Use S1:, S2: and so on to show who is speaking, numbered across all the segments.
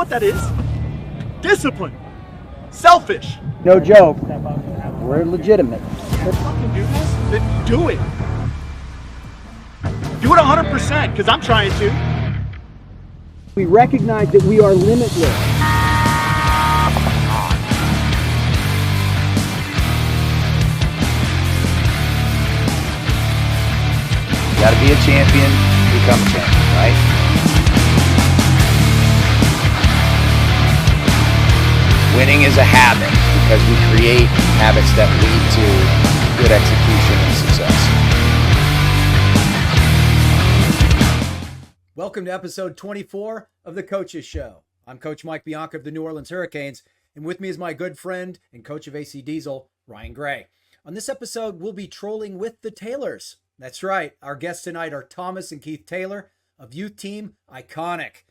S1: what that is? Discipline. Selfish.
S2: No joke. We're legitimate.
S1: Let's fucking do this. Then do it. Do it 100%, because I'm trying to.
S2: We recognize that we are limitless.
S3: You gotta be a champion to become a champion, right? Winning is a habit because we create habits that lead to good execution and success.
S4: Welcome to episode 24 of the Coaches Show. I'm Coach Mike Bianca of the New Orleans Hurricanes, and with me is my good friend and coach of AC Diesel, Ryan Gray. On this episode, we'll be trolling with the Taylors. That's right, our guests tonight are Thomas and Keith Taylor of youth team Iconikk,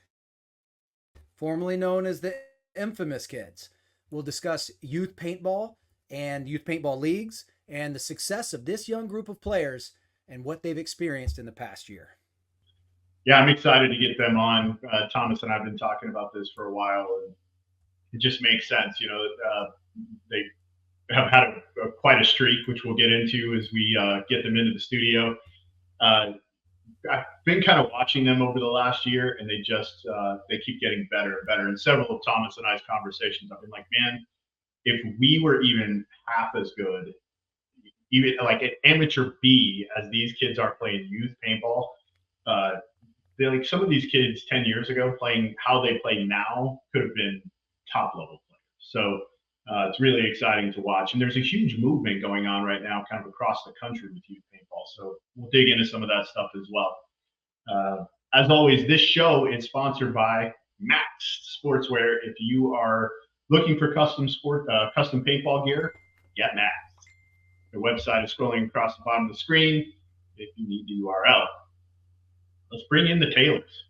S4: formerly known as the Infamous Kids. We'll discuss youth paintball and youth paintball leagues and the success of this young group of players and what they've experienced in the past year.
S5: Yeah, I'm excited to get them on. Thomas and I have been talking about this for a while, and it just makes sense. You know, they have had quite a streak, which we'll get into as we get them into the studio. I've been kind of watching them over the last year, and they keep getting better and better. And several of Thomas and I's conversations, I've been like, man, if we were even half as good, even like an amateur B as these kids are playing youth paintball, they're like some of these kids 10 years ago playing how they play now could have been top level players. So it's really exciting to watch. And there's a huge movement going on right now kind of across the country with youth paintball. So we'll dig into some of that stuff as well. As always, this show is sponsored by Max Sportswear. If you are looking for custom paintball gear, get Max. The website is scrolling across the bottom of the screen if you need the URL. Let's bring in the Taylors.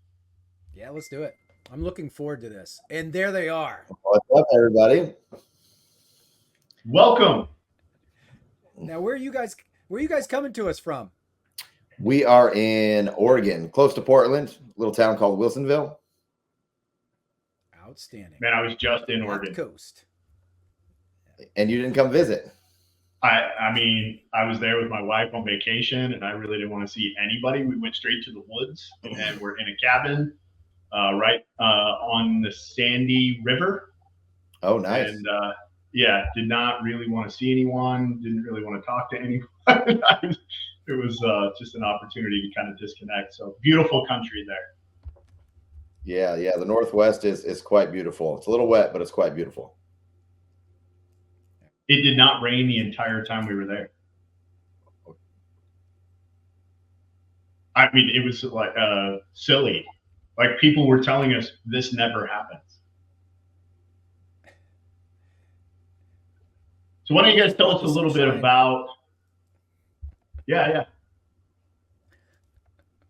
S4: Yeah, let's do it. I'm looking forward to this. And there they are.
S6: What's up, everybody?
S5: Welcome.
S4: Now, where are you guys coming to us from?
S6: We are in Oregon, close to Portland, a little town called Wilsonville.
S4: Outstanding.
S5: Man, I was just in
S4: North
S5: Oregon.
S4: Coast.
S6: And you didn't come visit.
S5: I mean, I was there with my wife on vacation, and I really didn't want to see anybody. We went straight to the woods, and we're in a cabin right on the Sandy River.
S6: Oh, nice.
S5: And yeah, did not really want to see anyone. Didn't really want to talk to anyone. It was just an opportunity to kind of disconnect. So beautiful country there.
S6: Yeah. The Northwest is quite beautiful. It's a little wet, but it's quite beautiful.
S5: It did not rain the entire time we were there. I mean, it was like silly. Like people were telling us this never happens. So why don't you guys tell us a little bit about? Yeah.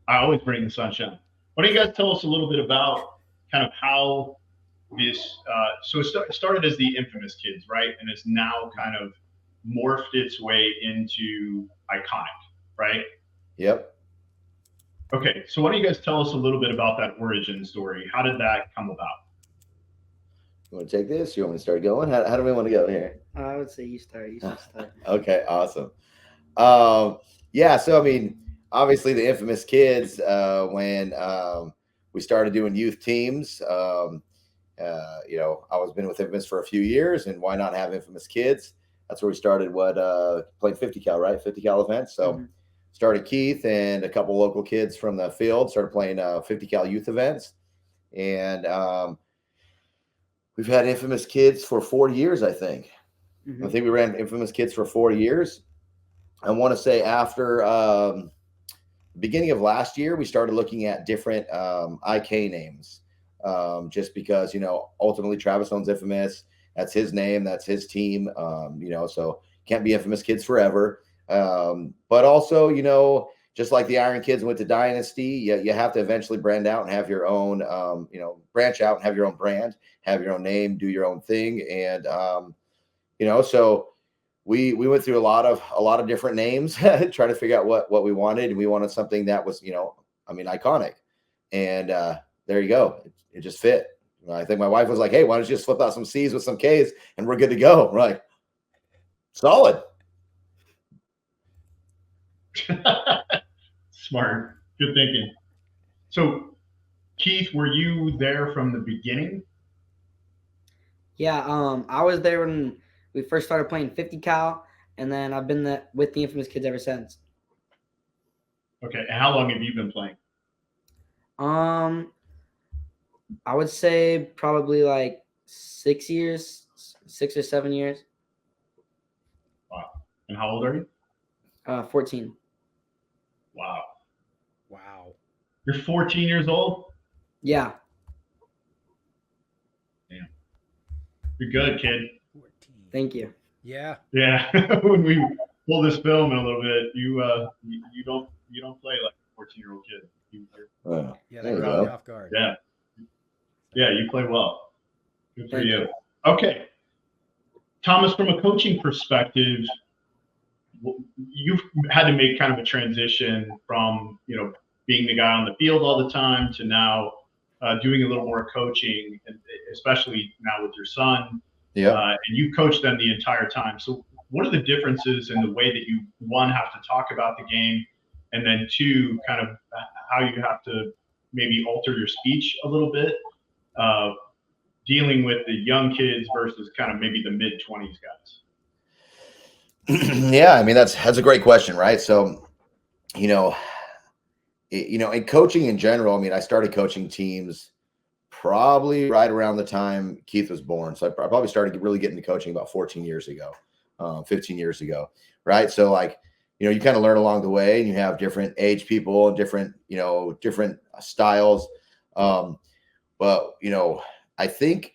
S5: I always bring the sunshine. Why don't you guys tell us a little bit about kind of how this? So it started as the Infamous Kids, right? And it's now kind of morphed its way into Iconikk, right?
S6: Yep.
S5: Okay, so why don't you guys tell us a little bit about that origin story? How did that come about?
S6: You want to take this? You want me to start going? How do we want to go here?
S2: I would say you start. You should start.
S6: Okay, awesome. Yeah, so I mean, obviously the Infamous Kids, when we started doing youth teams, you know, I was been with Infamous for a few years, and why not have Infamous Kids? That's where we started playing 50 cal, right? 50 cal events. So started Keith and a couple local kids from the field started playing 50 cal youth events. And we've had Infamous Kids for 4 years, I think. I think we ran Infamous Kids for 4 years. I want to say after beginning of last year, we started looking at different IK names. Just because, you know, ultimately Travis owns Infamous. That's his name. That's his team. You know, so can't be Infamous Kids forever. But also, you know, just like the Iron Kids went to Dynasty, you have to eventually brand out and have your own, you know, branch out and have your own brand, have your own name, do your own thing. And, you know, so we went through a lot of different names, trying to figure out what we wanted. And we wanted something that was, you know, I mean, Iconikk. And there you go. It just fit. I think my wife was like, hey, why don't you just flip out some C's with some K's and we're good to go. We're like, solid.
S5: Smart. Good thinking. So, Keith, were you there from the beginning?
S7: Yeah, I was there when we first started playing 50 cal, and then I've been with the Infamous Kids ever since.
S5: Okay, and how long have you been playing?
S7: I would say probably like 6 years, 6 or 7 years.
S5: Wow. And how old are you?
S7: 14.
S5: Wow.
S4: Wow.
S5: You're 14 years old?
S7: Yeah.
S5: Damn. You're good, kid.
S4: 14.
S7: Thank you.
S4: Yeah.
S5: Yeah. When we pull this film in a little bit, you don't play like a 14-year-old kid.
S4: Yeah,
S6: There
S4: that
S6: you
S4: caught me
S6: go.
S4: off guard.
S5: Yeah. Yeah, you play well. Good for
S7: Thank
S5: you.
S7: you.
S5: Okay. Thomas, from a coaching perspective, you've had to make kind of a transition from, being the guy on the field all the time to now doing a little more coaching, and especially now with your son.
S6: Yeah.
S5: And you've coached them the entire time. So what are the differences in the way that you, one, have to talk about the game, and then two, kind of how you have to maybe alter your speech a little bit, dealing with the young kids versus kind of maybe the mid-20s guys?
S6: Yeah, I mean, that's a great question, right? So, in coaching in general, I mean, I started coaching teams probably right around the time Keith was born. So I probably started really getting into coaching about 14 years ago, 15 years ago, right? So like, you kind of learn along the way, and you have different age people and different styles. But I think,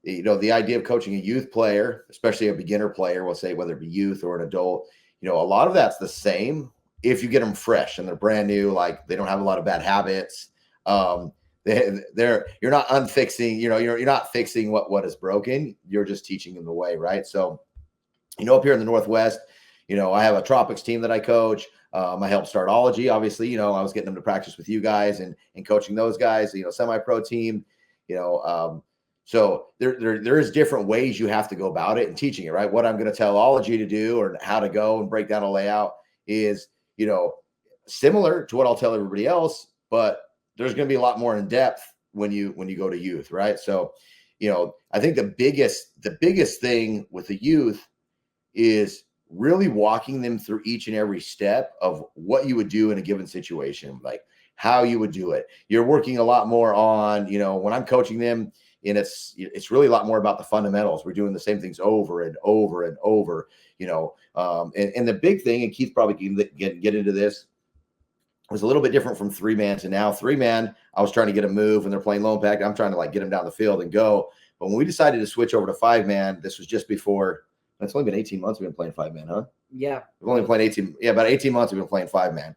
S6: the idea of coaching a youth player, especially a beginner player, we'll say, whether it be youth or an adult, a lot of that's the same if you get them fresh and they're brand new, like they don't have a lot of bad habits. You're not unfixing, you're not fixing what is broken. You're just teaching them the way, right? So, up here in the Northwest, I have a tropics team that I coach. I help Startology. Obviously, I was getting them to practice with you guys and coaching those guys, semi-pro team, so there is different ways you have to go about it and teaching it, right? What I'm going to tell Ology to do or how to go and break down a layout is, similar to what I'll tell everybody else, but there's going to be a lot more in depth when you go to youth, right? So, I think the biggest thing with the youth is really walking them through each and every step of what you would do in a given situation, like how you would do it. You're working a lot more on, when I'm coaching them, and it's really a lot more about the fundamentals. We're doing the same things over and over and over, and the big thing, and Keith probably can get into this, was a little bit different from 3-man to now. 3-man, I was trying to get a move and they're playing lone pack. I'm trying to get them down the field and go. But when we decided to switch over to 5-man, this was just before. It's only been 18 months we've been playing 5-man, huh?
S7: Yeah.
S6: We've only played about 18 months we've been playing 5-man.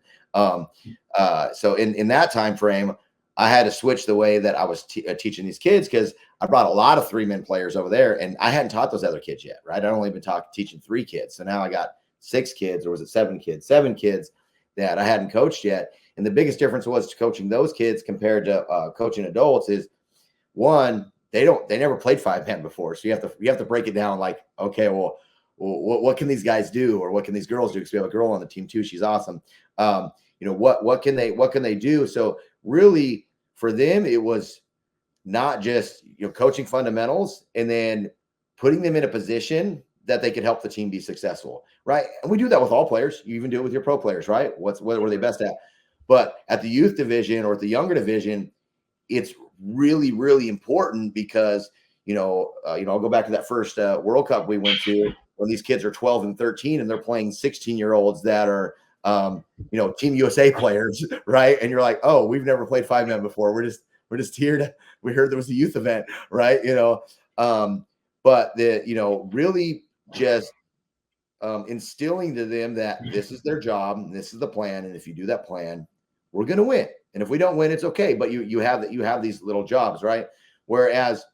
S6: So in that time frame, I had to switch the way that I was teaching these kids, because I brought a lot of 3-man players over there, and I hadn't taught those other kids yet, right? I'd only been teaching 3 kids. So now I got 6 kids, or was it 7 kids? 7 kids that I hadn't coached yet. And the biggest difference was coaching those kids compared to coaching adults is, one, they never played 5-man before. So you have to break it down like, okay, well, what can these guys do, or what can these girls do? Because we have a girl on the team too. She's awesome. What can they do? So really for them, it was not just, coaching fundamentals and then putting them in a position that they could help the team be successful. Right. And we do that with all players. You even do it with your pro players, right? What are they best at? But at the youth division or at the younger division, it's really, really important because, I'll go back to that first World Cup we went to, when these kids are 12 and 13 and they're playing 16-year-olds that are, Team USA players, right? And you're like, oh, we've never played 5-man before. We're just here we heard there was a youth event, right? But really just instilling to them that this is their job, and this is the plan, and if you do that plan, we're going to win. And if we don't win, it's okay. But you have these little jobs, right? Whereas,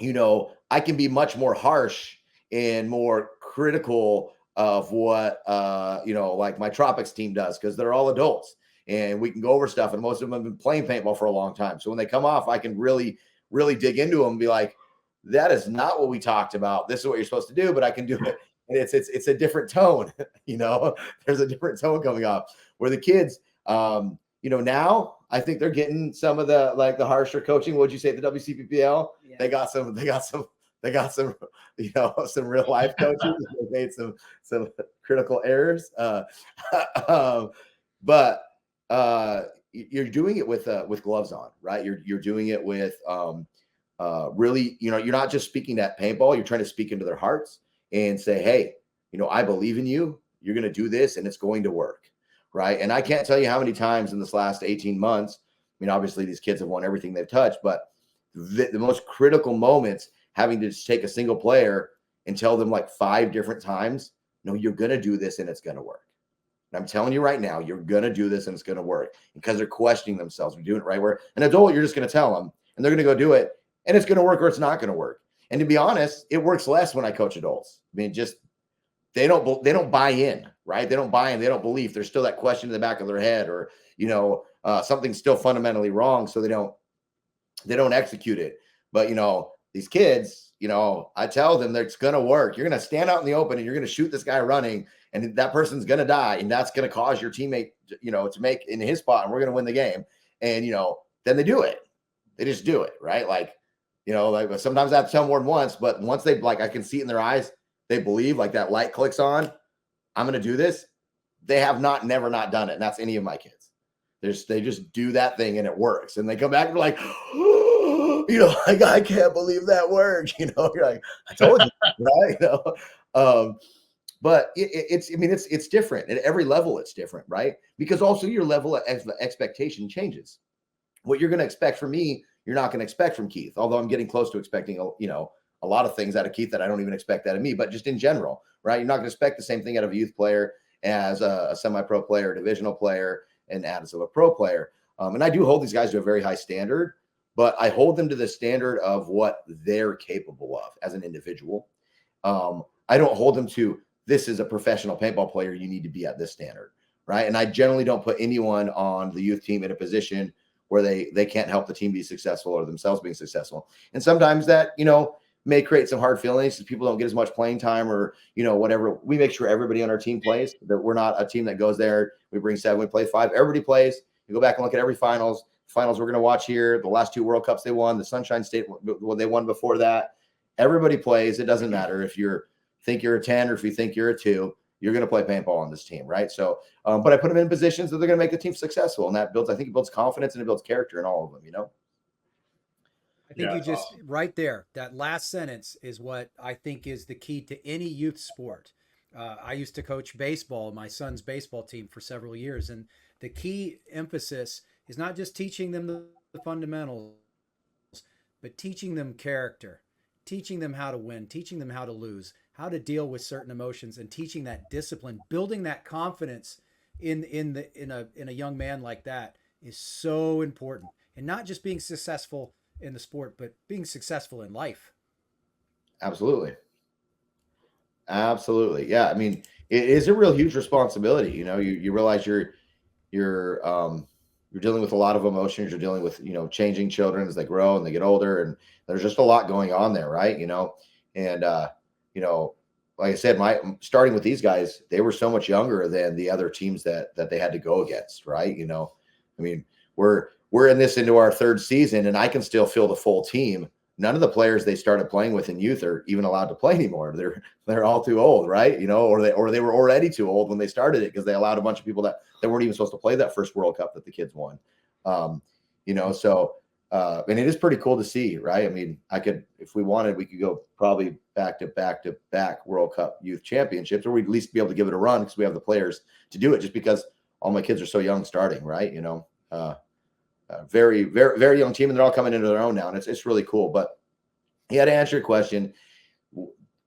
S6: I can be much more harsh and more critical of what like my tropics team does, because they're all adults and we can go over stuff, and most of them have been playing paintball for a long time. So when they come off, I can really really dig into them and be like, that is not what we talked about. This is what you're supposed to do, but I can do it. And it's a different tone, you know, there's a different tone coming off where the kids, you know, now I think they're getting some of the, like the harsher coaching. What'd you say at the WCPPL?
S7: Yeah.
S6: They got some, you know, some real life coaches. They made some critical errors. But you're doing it with gloves on, right? You're doing it with really, you know, you're not just speaking at paintball. You're trying to speak into their hearts and say, hey, you know, I believe in you. You're going to do this and it's going to work. Right. And I can't tell you how many times in this last 18 months, I mean, obviously these kids have won everything they've touched, but the most critical moments, having to just take a single player and tell them like 5 different times, no, you're going to do this and it's going to work. And I'm telling you right now, you're going to do this and it's going to work, because they're questioning themselves. We're doing it right. Where an adult, you're just going to tell them and they're going to go do it and it's going to work or it's not going to work. And to be honest, it works less when I coach adults. I mean, just they don't buy in, right? They don't buy in. They don't believe. There's still that question in the back of their head, or, you know, something's still fundamentally wrong. So they don't execute it. But, you know, these kids, you know, I tell them that it's going to work. You're going to stand out in the open and you're going to shoot this guy running, and that person's going to die. And that's going to cause your teammate, you know, to make in his spot, and we're going to win the game. And, you know, then they do it. They just do it. Right. Like, you know, like sometimes I have to tell them more than once, but once they, like, I can see it in their eyes, they believe, like that light clicks on, I'm going to do this. They have never not done it. And that's any of my kids. They just do that thing and it works. And they come back and like, oh, you know, like, I can't believe that worked. You know, you're like, I told you, right? You know? But it's different at every level. It's different, right? Because also your level of expectation changes. What you're going to expect from me, you're not going to expect from Keith. Although I'm getting close to expecting, you know, a lot of things out of Keith that I don't even expect out of me, but just in general, right? You're not going to expect the same thing out of a youth player as a semi-pro player, divisional player, and as a pro player. And I do hold these guys to a very high standard, but I hold them to the standard of what they're capable of as an individual. I don't hold them to, this is a professional paintball player, you need to be at this standard, right? And I generally don't put anyone on the youth team in a position where they can't help the team be successful or themselves being successful. And sometimes that, you know, may create some hard feelings because people don't get as much playing time, or, you know, whatever. We make sure everybody on our team plays, that we're not a team that goes there, we bring 7, we play 5. Everybody plays. You go back and look at every finals we're going to watch here, the last 2 World Cups they won, the Sunshine State, what they won before that. Everybody plays. It doesn't matter if you think you're a 10 or if you think you're a 2, you're going to play paintball on this team, right? So, but I put them in positions that they're going to make the team successful, and that builds, I think it builds confidence and it builds character in all of them, you know?
S4: I think you just right there, that last sentence is what I think is the key to any youth sport. I used to coach baseball, my son's baseball team, for several years. And the key emphasis is not just teaching them the fundamentals, but teaching them character, teaching them how to win, teaching them how to lose, how to deal with certain emotions, and teaching that discipline, building that confidence in a young man like that is so important. And not just being successful in the sport, but being successful in life.
S6: Absolutely. Yeah. I mean, it is a real huge responsibility. You know, you realize you're dealing with a lot of emotions. You're dealing with, you know, changing children as they grow and they get older, and there's just a lot going on there. Right. You know, and, you know, like I said, starting with these guys, they were so much younger than the other teams that they had to go against. Right. You know, I mean, we're in this into our 3rd season, and I can still feel the full team. None of the players they started playing with in youth are even allowed to play anymore. They're all too old, right? You know, or they were already too old when they started it, because they allowed a bunch of people that weren't even supposed to play that first World Cup that the kids won. You know, so and it is pretty cool to see, right? I mean, if we wanted, we could go probably back to back World Cup youth championships, or we'd at least be able to give it a run because we have the players to do it, just because all my kids are so young starting, right? You know, very, very, very young team, and they're all coming into their own now, and it's really cool. But yeah, to answer your question,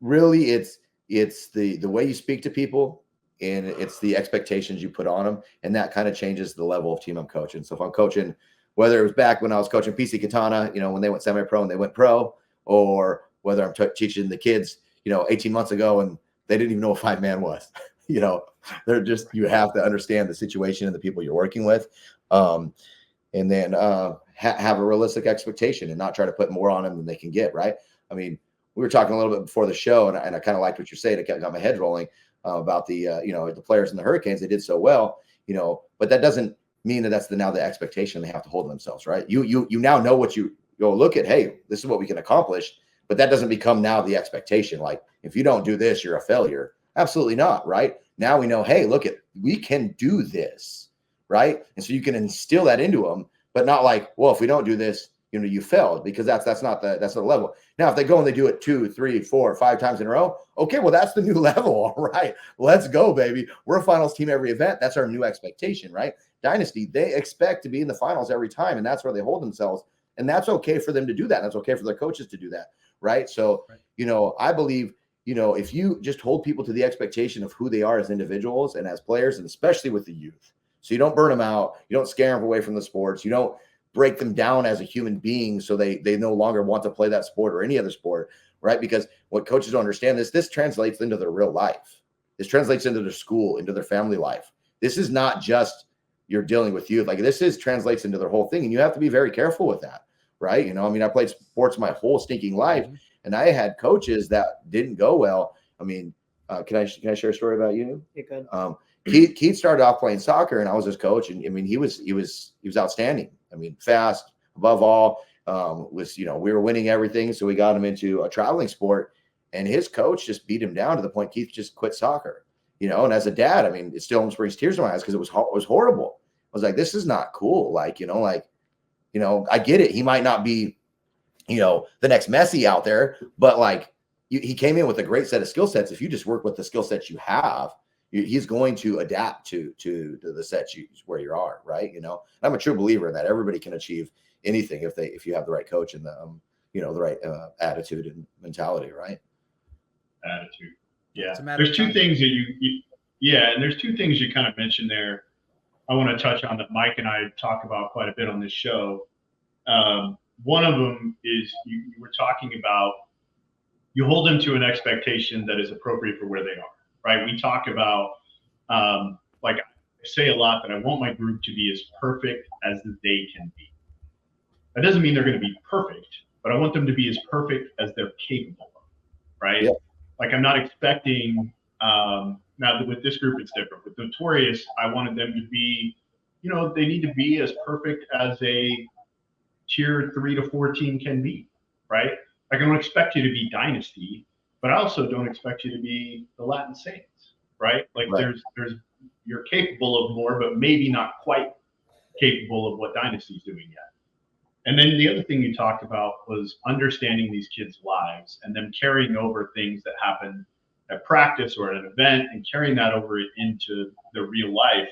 S6: really, it's the way you speak to people, and it's the expectations you put on them, and that kind of changes the level of team I'm coaching. So if I'm coaching, whether it was back when I was coaching PC Katana, you know, when they went semi-pro and they went pro, or whether I'm teaching the kids, you know, 18 months ago and they didn't even know what 5-man was, you know, you have to understand the situation and the people you're working with. and then have a realistic expectation and not try to put more on them than they can get. Right. I mean, we were talking a little bit before the show, and I kind of liked what you're saying. It got my head rolling about the the players in the Hurricanes. They did so well, but that doesn't mean that that's now the expectation they have to hold themselves. Right. You now know what you go look at. Hey, this is what we can accomplish. But that doesn't become now the expectation. Like, if you don't do this, you're a failure. Absolutely not, right? Now we know, hey, look, we can do this, right? And so you can instill that into them, but not like, well, if we don't do this, you failed, because that's not the level. Now, if they go and they do it 2, 3, 4, 5 times in a row, okay, well, that's the new level. All right, let's go, baby. We're a finals team every event. That's our new expectation, right? Dynasty, they expect to be in the finals every time, and that's where they hold themselves. And that's okay for them to do that. That's okay for their coaches to do that. Right. So, I believe, if you just hold people to the expectation of who they are as individuals and as players, and especially with the youth, so you don't burn them out, you don't scare them away from the sports, you don't break them down as a human being so they no longer want to play that sport or any other sport. Right. Because what coaches don't understand is this translates into their real life. This translates into their school, into their family life. This is not just you're dealing with youth. Like, this translates into their whole thing. And you have to be very careful with that. Right. I played sports my whole stinking life, and I had coaches that didn't go well. I mean, can I share a story about you?
S7: You could.
S6: Keith started off playing soccer, and I was his coach. And I mean, he was outstanding. I mean, fast, above all, we were winning everything. So we got him into a traveling sport, and his coach just beat him down to the point Keith just quit soccer, and as a dad, I mean, it still almost brings tears to my eyes because it was horrible. I was like, this is not cool. I get it. He might not be, the next Messi out there, but he came in with a great set of skill sets. If you just work with the skill sets you have, he's going to adapt to the sets where you are. Right. I'm a true believer in that. Everybody can achieve anything if you have the right coach and the right attitude and mentality. Right.
S5: Attitude. Yeah. There's two things that and there's two things you kind of mentioned there. I want to touch on that Mike and I talk about quite a bit on this show. One of them is you were talking about, you hold them to an expectation that is appropriate for where they are, right? We talk about, I say a lot that I want my group to be as perfect as they can be. That doesn't mean they're going to be perfect, but I want them to be as perfect as they're capable of, right? Yeah. I'm not expecting, now with this group, it's different. With Notorious, I wanted them to be, they need to be as perfect as a tier 3 to 4 team can be, right? I don't expect you to be Dynasty, but I also don't expect you to be the Latin Saints, right? There's you're capable of more, but maybe not quite capable of what Dynasty's doing yet. And then the other thing you talked about was understanding these kids' lives and them carrying over things that happen at practice or at an event and carrying that over into their real life.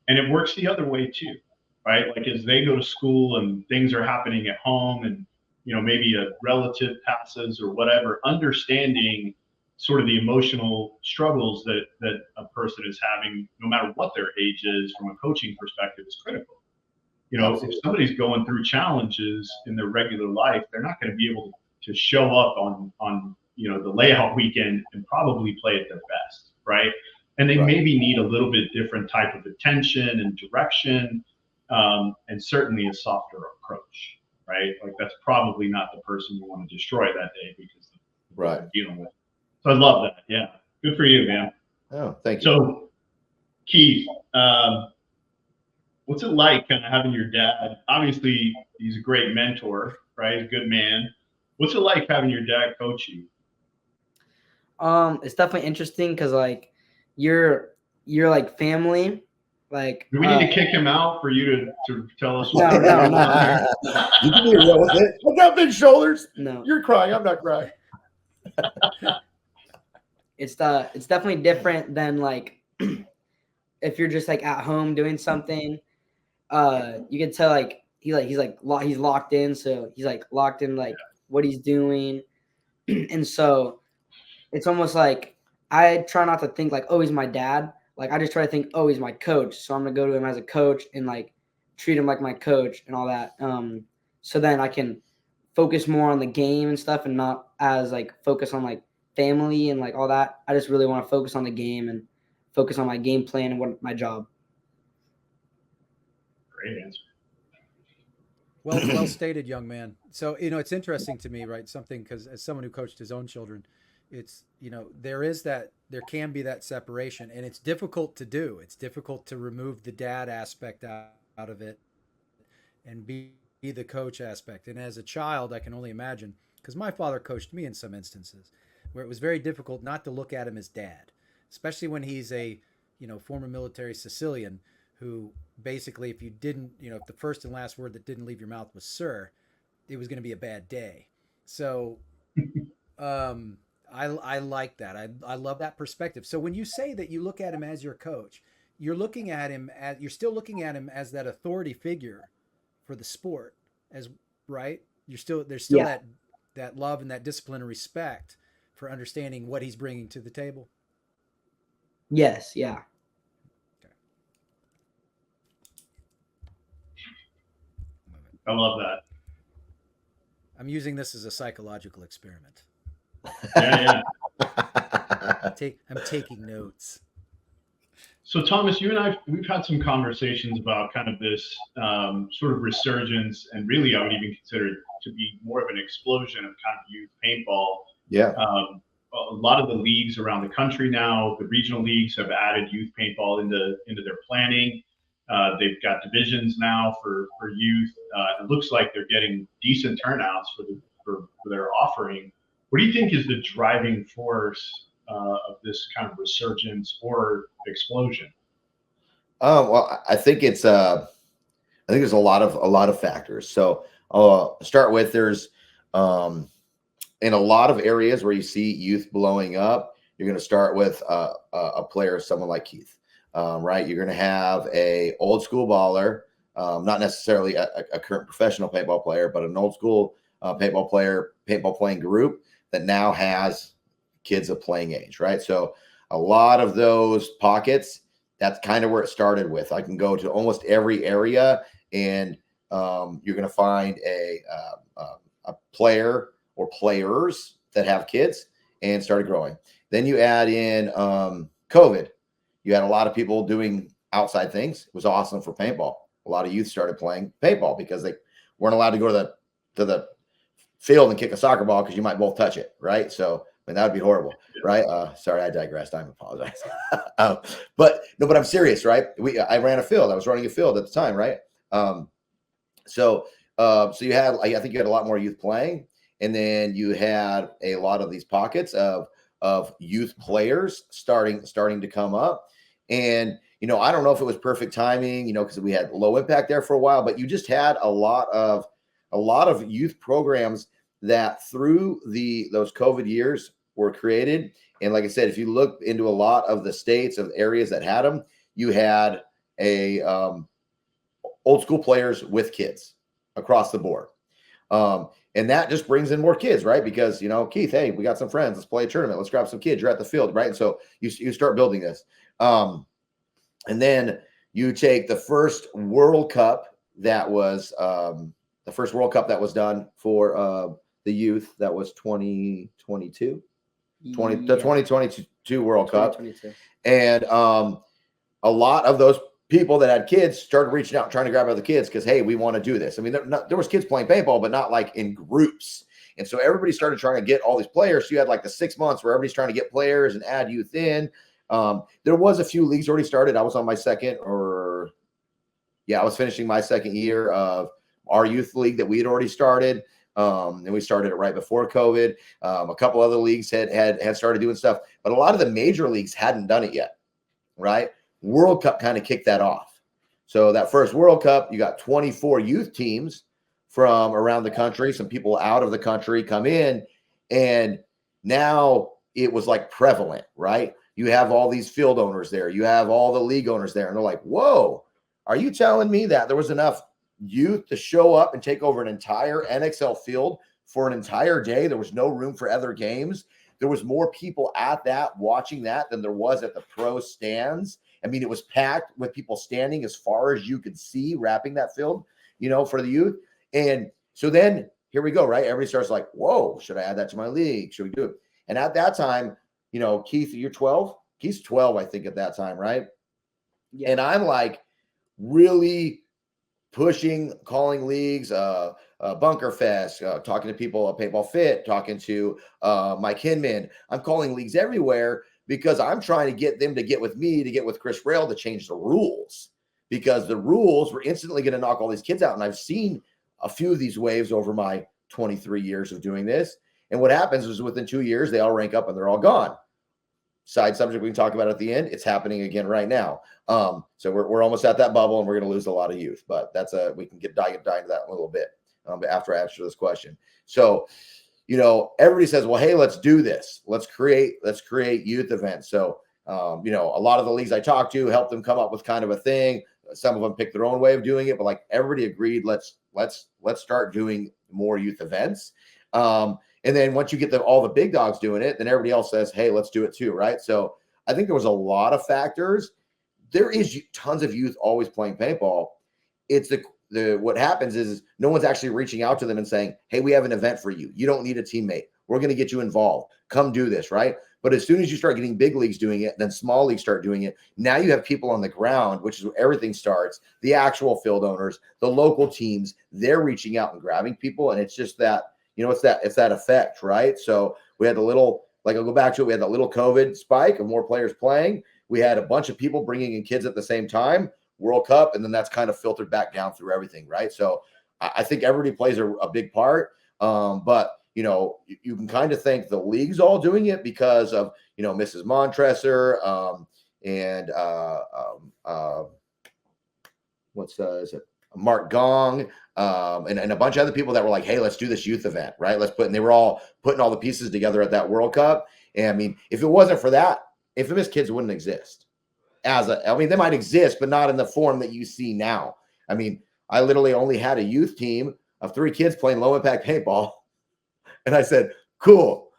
S5: And it works the other way too, right? As they go to school and things are happening at home and, maybe a relative passes or whatever, understanding sort of the emotional struggles that a person is having, no matter what their age is, from a coaching perspective, is critical. If somebody's going through challenges in their regular life, they're not going to be able to show up on the layout weekend and probably play at their best, right? And they maybe need a little bit different type of attention and direction, and certainly a softer approach, right? That's probably not the person you want to destroy that day because of what they're dealing with. So I love that. Yeah, good for you, man.
S6: Oh, thank you.
S5: So, Keith, what's it like kind of having your dad? Obviously, he's a great mentor, right? He's a good man. What's it like having your dad coach you?
S7: It's definitely interesting because you're family.
S5: Do we need to kick him out for you to tell us?
S7: No.
S6: You can be real with it. I got big shoulders.
S7: No,
S6: you're crying. I'm not crying.
S7: It's definitely different than if you're just at home doing something. You can tell he's locked in, so he's locked in what he's doing, and so it's almost I try not to think oh, he's my dad. I just try to think, oh, he's my coach, so I'm gonna go to him as a coach and treat him like my coach and all that. So then I can focus more on the game and stuff, and not as focus on family and all that. I just really want to focus on the game and focus on my game plan and what my job.
S5: Great answer.
S4: Well stated, young man. So, it's interesting to me, right? Something, because as someone who coached his own children, it's, there can be that separation, and it's difficult to do. It's difficult to remove the dad aspect out of it and be the coach aspect. And as a child, I can only imagine, because my father coached me in some instances where it was very difficult not to look at him as dad, especially when he's a, former military Sicilian who basically, if you didn't, if the first and last word that didn't leave your mouth was sir, it was going to be a bad day. So I like that. I love that perspective. So when you say that you look at him as your coach, you're still looking at him as that authority figure for the sport, as right. There's still that love and that discipline and respect for understanding what he's bringing to the table.
S7: Yes. Yeah.
S5: I love that.
S4: I'm using this as a psychological experiment.
S5: Yeah.
S4: I'm taking notes.
S5: So Thomas, you and I, we've had some conversations about kind of this sort of resurgence, and really I would even consider it to be more of an explosion of kind of youth paintball.
S6: Yeah.
S5: A lot of the leagues around the country now, the regional leagues have added youth paintball into their planning. They've got divisions now for youth. It looks like they're getting decent turnouts for their offering. What do you think is the driving force of this kind of resurgence or explosion?
S6: Well, I think there's a lot of factors. So I'll start with there's in a lot of areas where you see youth blowing up, you're going to start with a player, someone like Keith, right? You're going to have a old school baller, not necessarily a current professional paintball player, but an old school paintball playing group that now has kids of playing age, right? So a lot of those pockets, that's kind of where it started with. I can go to almost every area, and you're going to find a player or players that have kids and started growing. Then you add in COVID. You had a lot of people doing outside things. It was awesome for paintball. A lot of youth started playing paintball because they weren't allowed to go to the field and kick a soccer ball because you might both touch it, right? So that would be horrible, right? Sorry, I digressed. I apologize. But I'm serious, right? I ran a field. I was running a field at the time, right? So you had, I think you had a lot more youth playing, and then you had a lot of these pockets of youth players starting to come up. And I don't know if it was perfect timing, because we had low impact there for a while, but you just had a lot of youth programs that through those COVID years were created. And like I said, if you look into a lot of the states of areas that had them, you had old school players with kids across the board. And that just brings in more kids, right? Because, Keith, hey, we got some friends. Let's play a tournament. Let's grab some kids. You're at the field, right? And so you start building this. And then you take the first World Cup that was done for the youth. That was 2022. The 2022 World Cup. And a lot of those people that had kids started reaching out, trying to grab other kids because, hey, we want to do this. I mean, there was kids playing paintball, but not like in groups. And so everybody started trying to get all these players. So you had like the 6 months where everybody's trying to get players and add youth in. There was a few leagues already started. I was on my I was finishing my second year of our youth league that we had already started. And we started it right before COVID. A couple other leagues had started doing stuff, but a lot of the major leagues hadn't done it yet, right? World Cup kind of kicked that off. So that first World Cup, you got 24 youth teams from around the country. Some people out of the country come in, and now it was like prevalent, right? You have all these field owners there. You have all the league owners there, and they're like, whoa, are you telling me that there was enough youth to show up and take over an entire NXL field for an entire day? There was no room for other games. There was more people at that watching that than there was at the pro stands. I mean, it was packed with people standing as far as you could see, wrapping that field, for the youth. And so then here we go, right? Everybody starts like, whoa, should I add that to my league? Should we do it? And at that time, Keith, you're 12. Keith's 12, I think, at that time, right? Yeah. And I'm like really pushing, calling leagues, Bunker Fest, talking to people at Paintball Fit, talking to Mike Hinman. I'm calling leagues everywhere because I'm trying to get them to get with me, to get with Chris Rail to change the rules, because the rules were instantly going to knock all these kids out. And I've seen a few of these waves over my 23 years of doing this. And what happens is within 2 years, they all rank up and they're all gone. Side subject we can talk about at the end. It's happening again right now. So we're almost at that bubble, and we're going to lose a lot of youth. But that's we can dive into that in a little bit after I answer this question. So, everybody says, well, hey, let's do this. Let's create youth events. So, a lot of the leagues I talk to help them come up with kind of a thing. Some of them pick their own way of doing it, but like everybody agreed, let's start doing more youth events. And then once you get all the big dogs doing it, then everybody else says, hey, let's do it too, right? So I think there was a lot of factors. There is tons of youth always playing paintball. It's what happens is no one's actually reaching out to them and saying, hey, we have an event for you. You don't need a teammate. We're going to get you involved. Come do this, right? But as soon as you start getting big leagues doing it, then small leagues start doing it. Now you have people on the ground, which is where everything starts. The actual field owners, the local teams, they're reaching out and grabbing people. And it's just that, it's that effect, right? So we had a little, I'll go back to it. We had that little COVID spike of more players playing. We had a bunch of people bringing in kids at the same time, World Cup, and then that's kind of filtered back down through everything, right? So I think everybody plays a big part. But you can kind of thank the leagues all doing it because of, Mrs. Montresor and is it Mark Gong and a bunch of other people that were like, hey, let's do this youth event, right? And they were all putting all the pieces together at that World Cup. And I mean, if it wasn't for that, Infamous Kids wouldn't exist. They might exist, but not in the form that you see now. I mean, I literally only had a youth team of 3 kids playing low impact paintball. And I said, cool,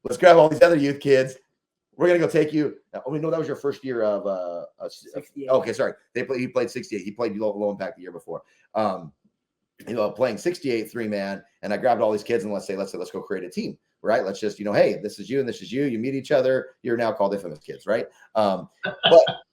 S6: let's grab all these other youth kids. We're going to go take you. Oh, no, that was your first year of 68. Okay, sorry. He played 68. He played low impact the year before. Playing 68 3-man. And I grabbed all these kids and let's go create a team, right? Let's just, hey, this is you and this is you. You meet each other. You're now called Infamous Kids, right? But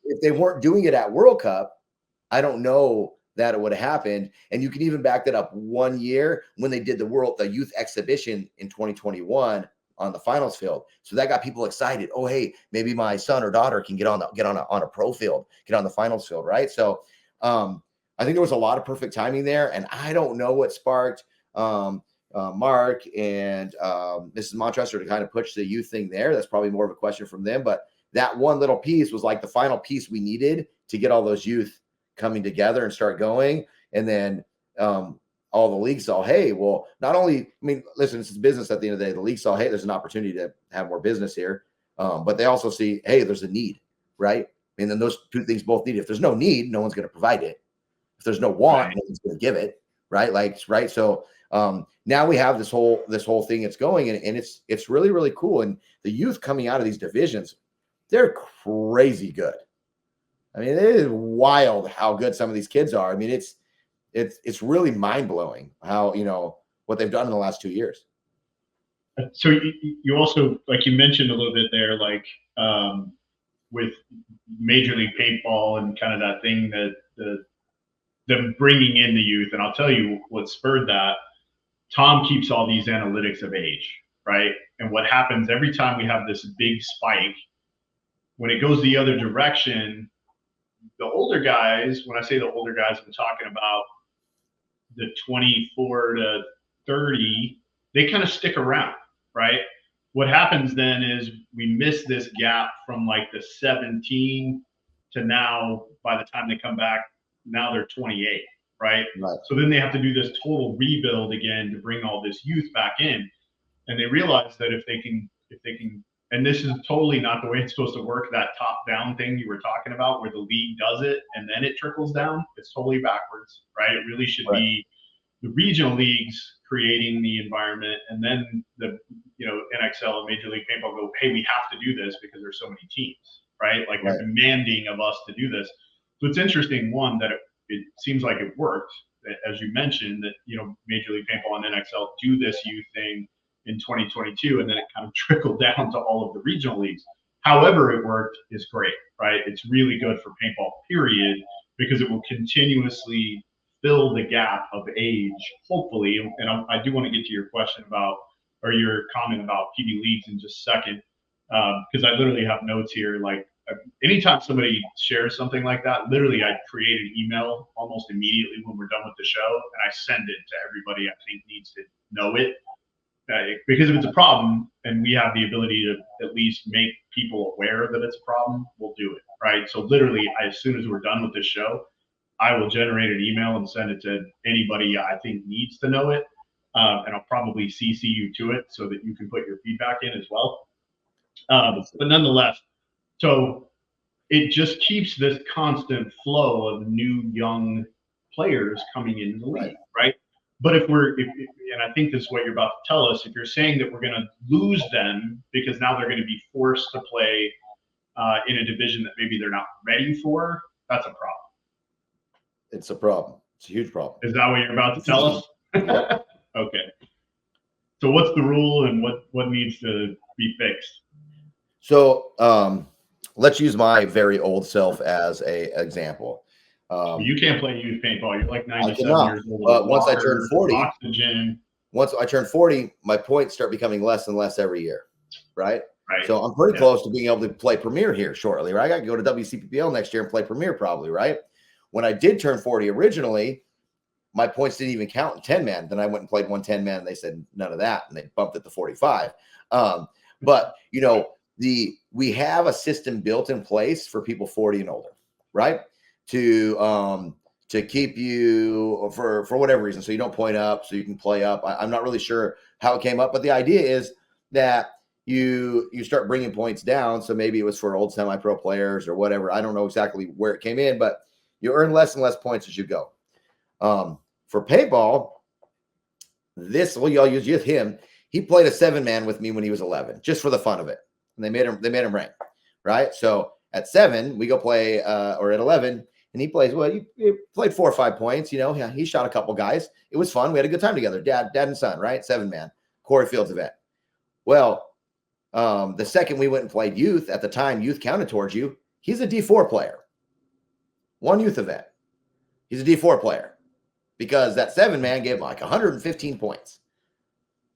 S6: if they weren't doing it at World Cup, I don't know that it would have happened. And you can even back that up 1 year when they did the youth exhibition in 2021 on the finals field. So that got people excited. Oh, hey, maybe my son or daughter can get on a pro field, get on the finals field, right? So I think there was a lot of perfect timing there. And I don't know what sparked Mark and Mrs. Montresor to kind of push the youth thing there. That's probably more of a question from them. But that one little piece was like the final piece we needed to get all those youth coming together and start going. And then all the leagues saw, hey, well, not only, listen, this is business at the end of the day. The league saw, hey, there's an opportunity to have more business here. But they also see, hey, there's a need, right? And then those two things both need. If there's no need, no one's going to provide it. If there's no want, no one's going to give it, right? Right. So now we have this whole thing that's going, and it's really, really cool. And the youth coming out of these divisions, they're crazy good. It is wild how good some of these kids are. It's really mind blowing how, what they've done in the last 2 years.
S5: So you also, like you mentioned a little bit there, with Major League Paintball and kind of that thing that them bringing in the youth. And I'll tell you what spurred that. Tom keeps all these analytics of age, right? And what happens every time we have this big spike, when it goes the other direction, the older guys, when I say the older guys, I'm talking about the 24 to 30, they kind of stick around, right? What happens then is we miss this gap from like the 17 to now, by the time they come back, now they're 28, right? So then they have to do this total rebuild again to bring all this youth back in. And they realize that if they can, and this is totally not the way it's supposed to work, that top-down thing you were talking about where the league does it and then it trickles down, it's totally backwards, right? It really should be the regional leagues creating the environment, and then the NXL and Major League Paintball go, hey, we have to do this because there's so many teams, right? They're demanding of us to do this. So it's interesting, one, that it seems like it worked, as you mentioned, that Major League Paintball and NXL do this youth thing in 2022, and then it kind of trickled down to all of the regional leagues. However it worked is great, right? It's really good for paintball, period, because it will continuously fill the gap of age, hopefully. And I do want to get to your question about, or your comment about PB leagues in just a second, because I literally have notes here. Like anytime somebody shares something like that, literally I create an email almost immediately when we're done with the show, and I send it to everybody I think needs to know it. Because if it's a problem and we have the ability to at least make people aware that it's a problem, we'll do it, right? So literally, as soon as we're done with this show, I will generate an email and send it to anybody I think needs to know it. And I'll probably CC you to it so that you can put your feedback in as well. But nonetheless, so it just keeps this constant flow of new young players coming into the league, right? But if and I think this is what you're about to tell us, if you're saying that we're going to lose them because now they're going to be forced to play in a division that maybe they're not ready for, that's a problem.
S6: It's a problem. It's a huge problem.
S5: Is that what you're about to tell us? Okay. So what's the rule and what needs to be fixed?
S6: So let's use my very old self as an example.
S5: You can't play youth paintball. You're like 97 years old.
S6: But once I turned 40,
S5: oxygen.
S6: Once I turned 40, my points start becoming less and less every year, right?
S5: Right.
S6: So I'm pretty close to being able to play Premier here shortly, right? I got to go to WCPPL next year and play Premier probably, right? When I did turn 40 originally, my points didn't even count in 10-man. Then I went and played 110-man, and they said none of that, and they bumped it to 45. But, you know, we have a system built in place for people 40 and older, right? To keep you for whatever reason, so you don't point up, so you can play up. I'm not really sure how it came up, but the idea is that you start bringing points down. So maybe it was for old semi-pro players or whatever. I don't know exactly where it came in, but you earn less and less points as you go. For paintball, y'all use him. He played a 7-man with me when he was 11, just for the fun of it, and they made him rank, right? So at 7, we go play, or at 11. And he plays, well, he played 4 or 5 points, you know, he shot a couple guys. It was fun. We had a good time together, dad and son, right? 7-man, Corey Fields event. Well, the second we went and played youth, at the time youth counted towards you, he's a D4 player. One youth event. He's a D4 player because that 7-man gave him like 115 points,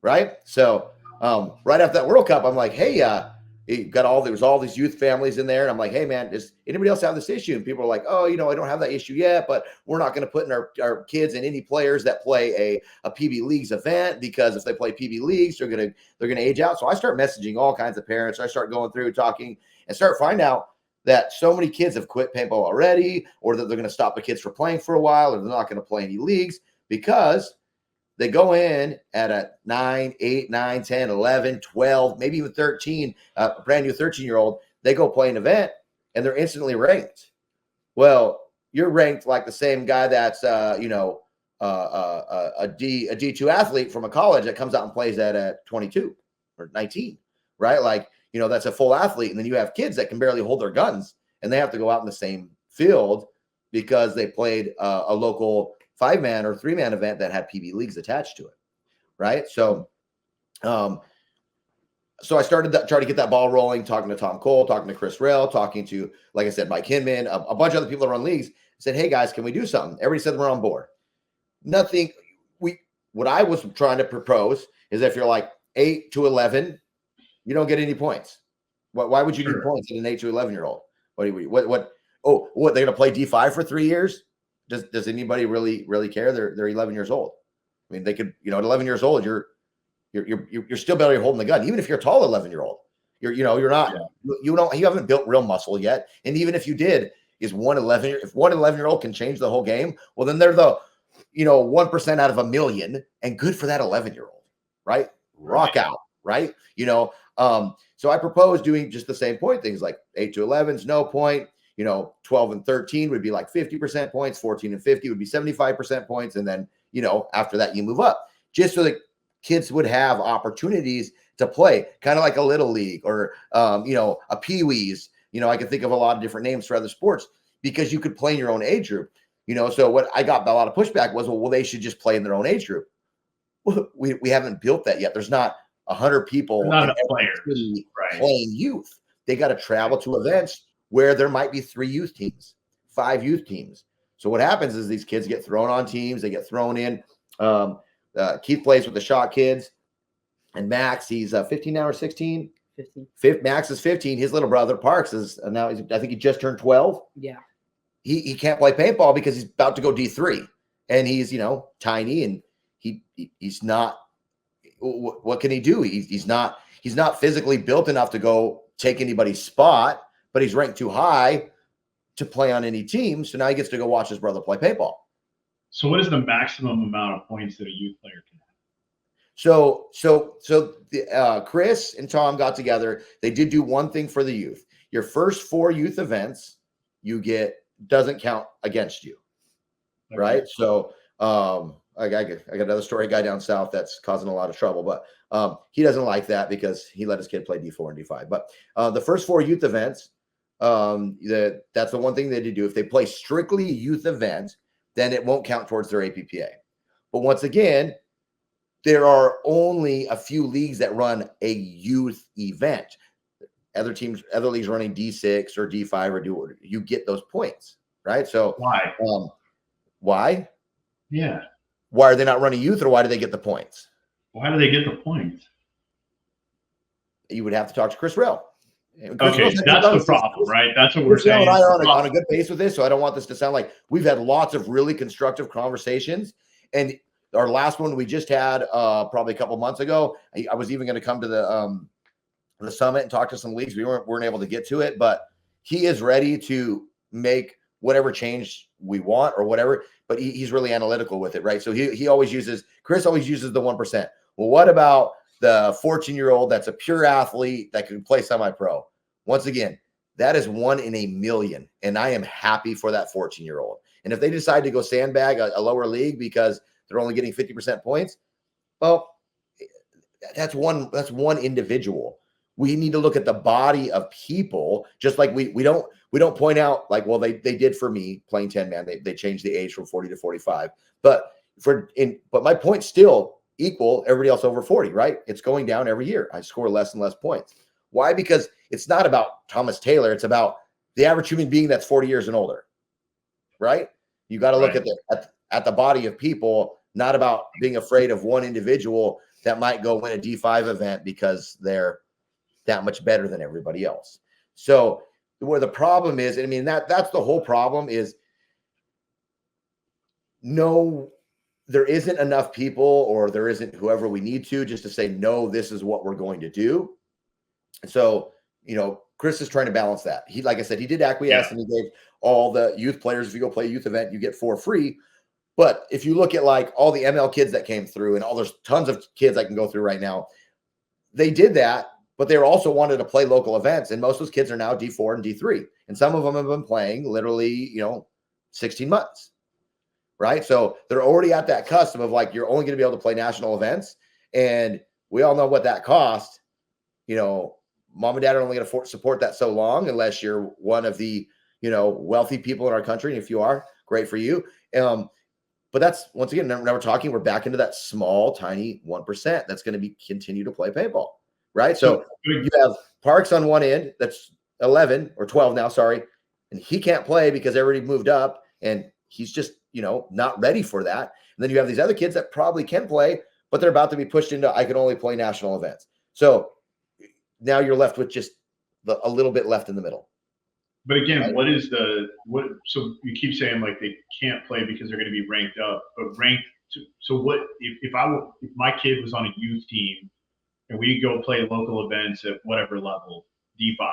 S6: right? So right after that World Cup, I'm like, hey, there was all these youth families in there. And I'm like, hey man, does anybody else have this issue? And people are like, oh, you know, I don't have that issue yet, but we're not going to put in our kids and any players that play a PB Leagues event, because if they play PB Leagues, they're going to age out. So I start messaging all kinds of parents. I start going through talking and start finding out that so many kids have quit paintball already, or that they're going to stop the kids from playing for a while, or they're not going to play any leagues because they go in at a 9, 8, 9, 10, 11, 12, maybe even 13, a brand new 13-year-old. They go play an event and they're instantly ranked. Well, you're ranked like the same guy that's, a D2 athlete from a college that comes out and plays at 22 or 19, right? Like, you know, that's a full athlete. And then you have kids that can barely hold their guns and they have to go out in the same field because they played a local 5-man or 3-man event that had PB Leagues attached to it, right? So, so I started trying to get that ball rolling, talking to Tom Cole, talking to Chris Rail, talking to, like I said, Mike Hinman, a bunch of other people that run leagues. I said, hey guys, can we do something? Everybody said we're on board. Nothing. What I was trying to propose is if you're like 8 to 11, you don't get any points. Why would you need points in an 8 to 11-year-old? What they're going to play D5 for 3 years? Does anybody really care? They're 11 years old. I mean, they could, you know, at 11 years old, you're still barely holding the gun. Even if you're a tall 11-year-old, you're not, you haven't built real muscle yet. And even if you did, if one 11-year-old can change the whole game, well, then they're the, 1% out of a million, and good for that 11-year-old, right? Rock out, right? So I propose doing just the same point things, like 8 to 11's no point. 12 and 13 would be like 50% points, 14 and 50 would be 75% points. And then, after that you move up, just so that kids would have opportunities to play, kind of like a little league or, a Pee-wees. I can think of a lot of different names for other sports because you could play in your own age group. So what I got a lot of pushback was, well, they should just play in their own age group. Well, we haven't built that yet. There's not 100 people playing youth. They got to travel to events where there might be 3 youth teams, 5 youth teams. So what happens is these kids get thrown on teams. They get thrown in. Keith plays with the shot kids. And Max, he's 15 now or 16?
S7: 15.
S6: Max is 15. His little brother, Parks, is now, I think he just turned 12.
S7: Yeah.
S6: He can't play paintball because he's about to go D3. And he's, tiny, and he's not, what can he do? He's not physically built enough to go take anybody's spot, but he's ranked too high to play on any team. So now he gets to go watch his brother play paintball.
S5: So what is the maximum amount of points that a youth player can have?
S6: So Chris and Tom got together. They did do one thing for the youth. Your first 4 youth events doesn't count against you. Okay. Right. So I got another story, a guy down south that's causing a lot of trouble, but he doesn't like that because he let his kid play D4 and D5. But the first 4 youth events, that's the one thing they did do. If they play strictly a youth event, then it won't count towards their APPA. But once again, there are only a few leagues that run a youth event. Other leagues running D6 or D5 or you get those points, right? So
S5: why?
S6: Why?
S5: Yeah.
S6: Why are they not running youth, or why do they get the points?
S5: Why do they get the points?
S6: You would have to talk to Chris Rell.
S5: Okay, that's the problem, right? That's what we're saying.
S6: And I are on a good pace with this, so I don't want this to sound like we've had lots of really constructive conversations. And our last one we just had probably a couple months ago, I was even going to come to the summit and talk to some leagues. We weren't able to get to it, but he is ready to make whatever change we want or whatever. But he's really analytical with it, right? So Chris always uses the 1%. Well, what about the 14-year-old that's a pure athlete that can play semi-pro? Once again, that is 1 in a million, and I am happy for that 14-year-old. And if they decide to go sandbag a lower league because they're only getting 50% points, well, that's one individual. We need to look at the body of people, just like we don't point out like, well, they did for me playing 10-man. They changed the age from 40 to 45. But my points still equal everybody else over 40, right? It's going down every year. I score less and less points. Why? Because it's not about Thomas Taylor. It's about the average human being that's 40 years and older, right? You got to look at the body of people, not about being afraid of one individual that might go win a D5 event because they're that much better than everybody else. So where the problem is, I mean, that's the whole problem is there isn't enough people, or there isn't whoever we need to just to say, no, this is what we're going to do. So, Chris is trying to balance that. He, like I said, he did acquiesce and he gave all the youth players, if you go play a youth event, you get 4 free. But if you look at like all the ML kids that came through, and there's tons of kids I can go through right now, they did that, but they also wanted to play local events. And most of those kids are now D4 and D3. And some of them have been playing literally, 16 months. Right. So they're already at that cusp of like, you're only going to be able to play national events. And we all know what that cost. Mom and dad are only going to support that so long, unless you're one of the, wealthy people in our country. And if you are, great for you. But that's, once again, now we're back into that small, tiny 1% that's going to continue to play paintball. Right. So you have Parks on one end, that's 11 or 12 now, sorry. And he can't play because everybody moved up and he's just, not ready for that. And then you have these other kids that probably can play, but they're about to be pushed into, I can only play national events. So now you're left with just a little bit left in the middle.
S5: But again, so you keep saying like they can't play because they're going to be ranked up, but so what, if my kid was on a youth team and we go play local events at whatever level, D5,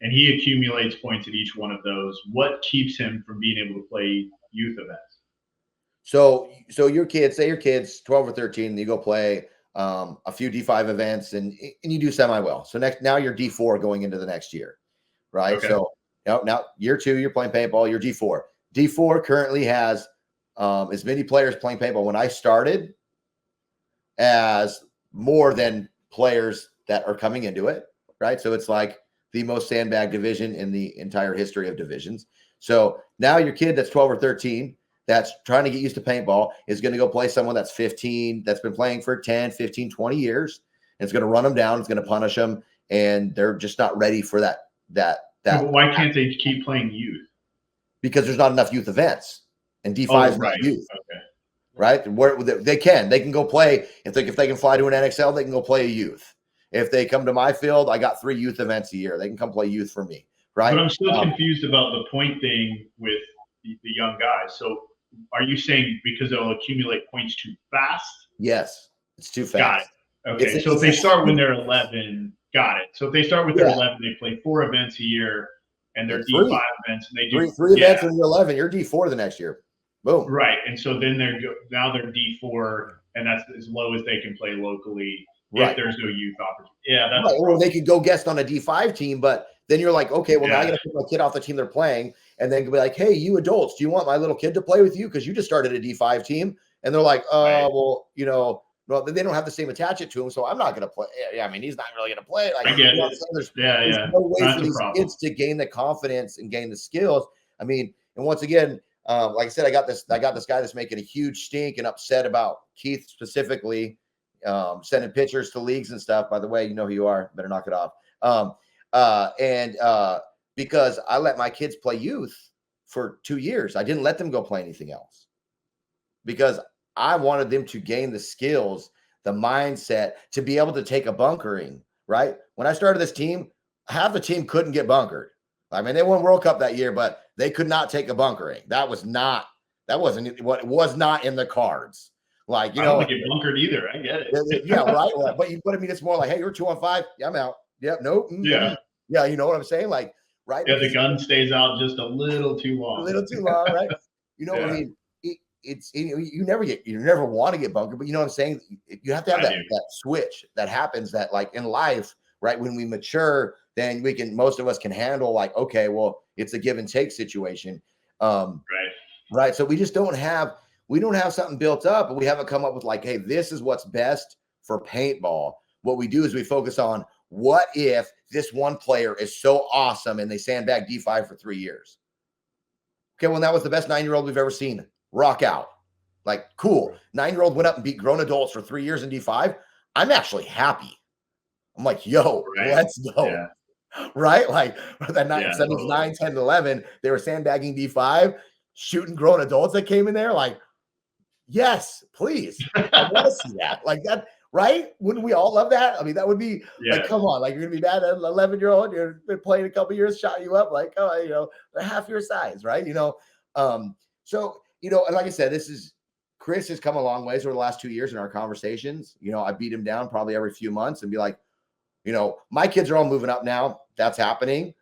S5: and he accumulates points at each one of those, what keeps him from being able to play youth events?
S6: So your kids, say your kid's 12 or 13, and you go play a few D5 events and you do semi-well. So now you're D4 going into the next year, right? Okay. So now year 2, you're playing paintball, you're D4. D4 currently has as many players playing paintball when I started as more than players that are coming into it, right? So it's like the most sandbag division in the entire history of divisions. So now your kid that's 12 or 13 that's trying to get used to paintball is going to go play someone that's 15, that's been playing for 10, 15, 20 years. And it's going to run them down. It's going to punish them. And they're just not ready for that.
S5: But why can't they keep playing youth?
S6: because there's not enough youth events, and D5 is not
S5: right.
S6: youth,
S5: Okay.
S6: right? Where they can go play if they can fly to an NXL, they can go play a youth. If they come to my field, I got 3 youth events a year. They can come play youth for me, right?
S5: But I'm still confused about the point thing with the young guys. So are you saying because they'll accumulate points too fast?
S6: Yes, it's too fast.
S5: Got it. Okay, so if they start when they're 11, got it. So if they start when they're 11, they play 4 events a year, and they're D5 events, and they do
S6: three events when you're 11. You're D4 the next year. Boom.
S5: Right, and so then they're D4, and that's as low as they can play locally. If there's no youth opportunity. Yeah, that's
S6: right. Or they could go guest on a D5 team, but then you're like, okay, well, now I got to put my kid off the team they're playing, and then be like, hey, you adults, do you want my little kid to play with you? Because you just started a D5 team. And they're like, well, well, they don't have the same attachment to him, so I'm not going to play. Yeah, I mean, he's not really going to play. Like,
S5: I get it.
S6: There's no way for these kids to gain the confidence and gain the skills. I mean, and once again, like I said, I got this guy that's making a huge stink and upset about Keith specifically, sending pictures to leagues and stuff. By the way, you know who you are. Better knock it off. Because I let my kids play youth for 2 years, I didn't let them go play anything else because I wanted them to gain the skills, the mindset to be able to take a bunkering. Right when I started this team, half the team couldn't get bunkered. I mean, they won World Cup that year, but they could not take a bunkering. That was not in the cards. Like,
S5: I don't want to get bunkered either. I get it.
S6: Yeah, right. But I mean, it's more like, hey, you're 2-on-5. Yeah, I'm out. Yeah, nope.
S5: Yeah.
S6: Yeah, you know what I'm saying? Like, right.
S5: Yeah, the gun stays out just a little too long.
S6: Right? I mean, you never want to get bunkered, but you know what I'm saying? You have to have that switch that happens that like in life, right? When we mature, then most of us can handle like, okay, well, it's a give and take situation. Right. So we don't have something built up, and we haven't come up with like, hey, this is what's best for paintball. What we do is we focus on what if this one player is so awesome and they sandbag D5 for 3 years. Okay, well, that was the best 9-year-old we've ever seen rock out. Like, cool. 9-year-old went up and beat grown adults for 3 years in D5. I'm actually happy. I'm like, yo, let's go. Yeah. Right? Like that 9, 10, 11, they were sandbagging D5, shooting grown adults that came in there. Like, yes, please. I want to see that. Like that, right? Wouldn't we all love that? I mean, that would be like, come on, like you're gonna be bad at an 11-year-old, you've been playing a couple years, shot you up, like, oh, they're half your size, right? So, and like I said, Chris has come a long ways over the last 2 years in our conversations. I beat him down probably every few months and be like, my kids are all moving up now. That's happening.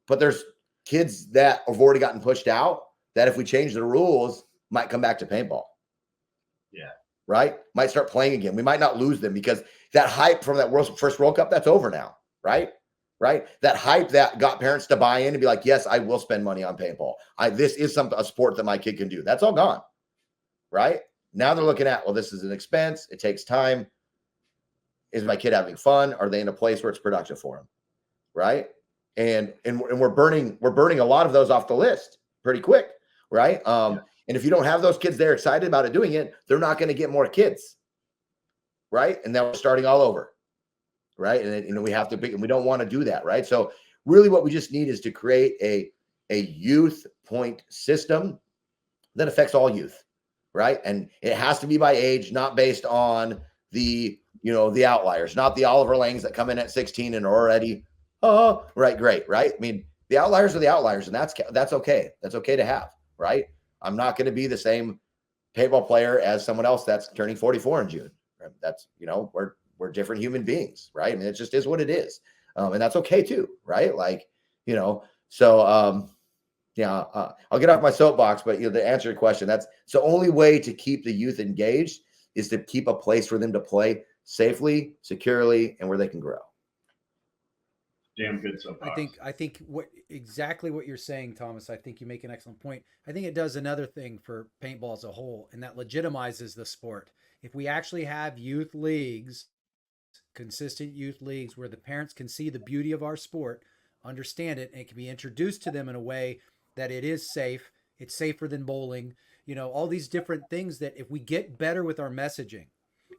S6: But there's kids that have already gotten pushed out that if we change the rules, might come back to paintball.
S5: Yeah.
S6: Right? Might start playing again. We might not lose them because that hype from that first World Cup, that's over now. Right? That hype that got parents to buy in and be like, yes, I will spend money on paintball. This is a sport that my kid can do. That's all gone. Right? Now they're looking at, well, this is an expense. It takes time. Is my kid having fun? Are they in a place where it's productive for them? Right? And we're burning a lot of those off the list pretty quick. Right? And if you don't have those kids there excited about doing it, they're not going to get more kids. Right? And then we're starting all over. Right? And we have to and we don't want to do that. Right? So really what we just need is to create a youth point system that affects all youth. Right? And it has to be by age, not based on the outliers, not the Oliver Langs that come in at 16 and are already, right, great, right? I mean, the outliers are the outliers, and that's okay. That's okay to have, right? I'm not going to be the same paintball player as someone else that's turning 44 in June. That's, we're different human beings, right? I mean, it just is what it is. And that's okay too, right? Like, so, I'll get off my soapbox, but to answer your question, that's the only way to keep the youth engaged is to keep a place for them to play safely, securely, and where they can grow.
S5: Damn good soapbox.
S4: I think exactly what you're saying, Thomas. I think you make an excellent point. I think it does another thing for paintball as a whole, and that legitimizes the sport. If we actually have youth leagues, consistent youth leagues, where the parents can see the beauty of our sport, understand it, and it can be introduced to them in a way that it is safe. It's safer than bowling. All these different things that if we get better with our messaging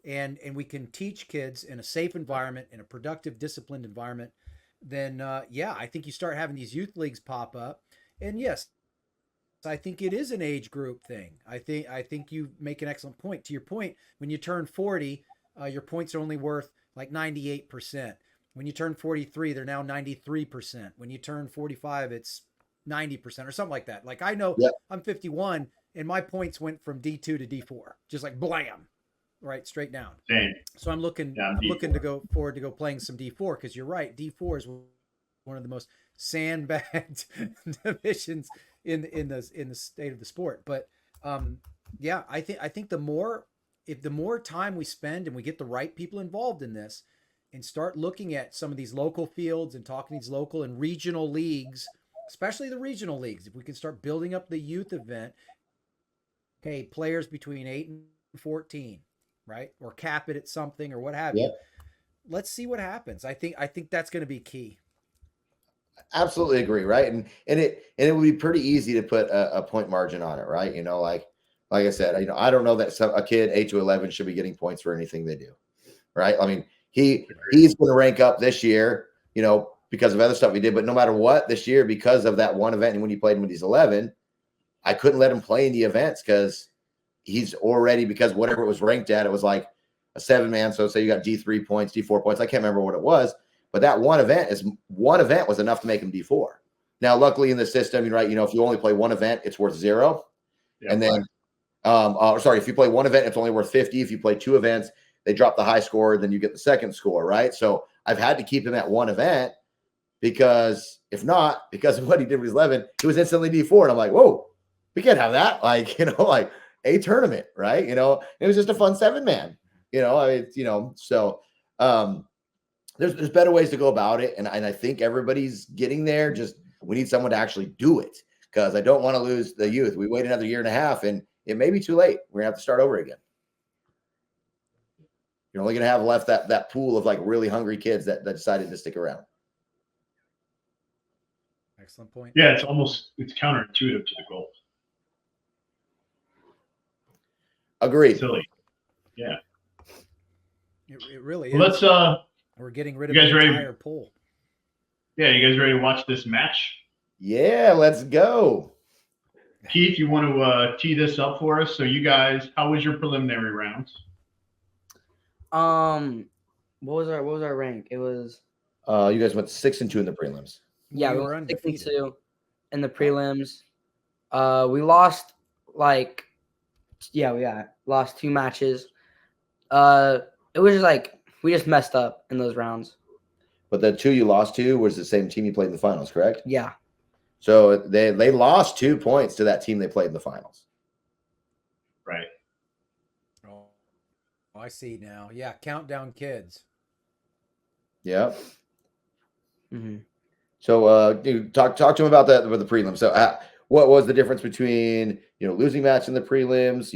S4: and we can teach kids in a safe environment, in a productive, disciplined environment, then I think you start having these youth leagues pop up. And yes, I think it is an age group thing. I think you make an excellent point. To your point, when you turn 40, your points are only worth like 98%. When you turn 43, they're now 93%. When you turn 45, it's 90% or something like that. Like I know I'm 51 and my points went from D2 to D4, just like blam, right straight down.
S5: Same.
S4: So I'm looking to go forward to go playing some D4 because you're right. D4 is one of the most sandbagged divisions in the state of the sport. But yeah, I think the more time we spend and we get the right people involved in this and start looking at some of these local fields and talking to these local and regional leagues, especially the regional leagues, if we can start building up the youth event, okay, players between 8 and 14, right? Or cap it at something or what have you. Let's see what happens. I think that's going to be key.
S6: Absolutely agree, right? And it would be pretty easy to put a point margin on it, right? You know, like I said, you know, I don't know that a kid 8 to 11 should be getting points for anything they do, right? I mean, he's going to rank up this year, you know, because of other stuff he did. But no matter what, this year, because of that one event and when he played when he's 11, I couldn't let him play in the events because he's already, because whatever it was ranked at, it was like a 7-man. So say you got D3 points, D4 points. I can't remember what it was, but that one event was enough to make him D4. Now, luckily in the system, you're right. You know, if you only play one event, it's worth 0. Yeah, and then, if you play one event, it's only worth 50. If you play 2 events, they drop the high score, then you get the second score, right? So I've had to keep him at one event because if not, because of what he did when he was 11, he was instantly D4. And I'm like, whoa, we can't have that. Like, you know, like a tournament, right? You know, it was just a fun 7-man, you know, I mean, you know, so there's better ways to go about it. And I think everybody's getting there. Just, we need someone to actually do it because I don't want to lose the youth. We wait another year and a half and it may be too late. We're gonna have to start over again. You're only going to have left that pool of like really hungry kids that decided to stick around.
S4: Excellent point.
S5: Yeah, it's counterintuitive to the goal.
S6: Agreed.
S5: Silly. Yeah.
S4: It really
S5: well,
S4: is. We're getting rid of the entire pool.
S5: Yeah, you guys ready to watch this match?
S6: Yeah, let's go.
S5: Keith, you want to tee this up for us? So you guys, how was your preliminary rounds?
S7: What was our rank? It was
S6: you guys went 6-2 in the prelims.
S7: Yeah, we were 6-2 in the prelims. We lost lost 2 matches. It was just like we just messed up in those rounds.
S6: But the 2 you lost to was the same team you played in the finals, correct?
S7: Yeah.
S6: So they lost 2 points to that team they played in the finals.
S5: Right.
S4: Oh, I see now. Yeah, Countdown Kids.
S6: Yeah.
S7: Mm-hmm.
S6: So, dude, talk to him about that with the prelims. So, what was the difference between losing match in the prelims,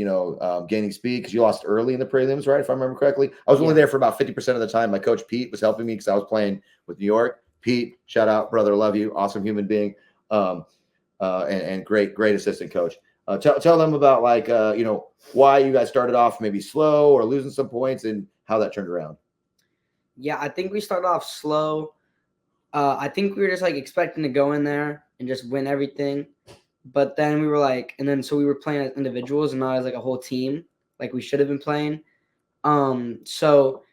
S6: gaining speed because you lost early in the prelims, right? If I remember correctly, I was only there for about 50% of the time. My coach Pete was helping me because I was playing with New York. Pete, shout out, brother, love you, awesome human being, and great assistant coach. Tell them about why you guys started off maybe slow or losing some points and how that turned around.
S7: Yeah, I think we started off slow. I think we were just expecting to go in there and just win everything. But then we were so we were playing as individuals and not as a whole team like we should have been playing. So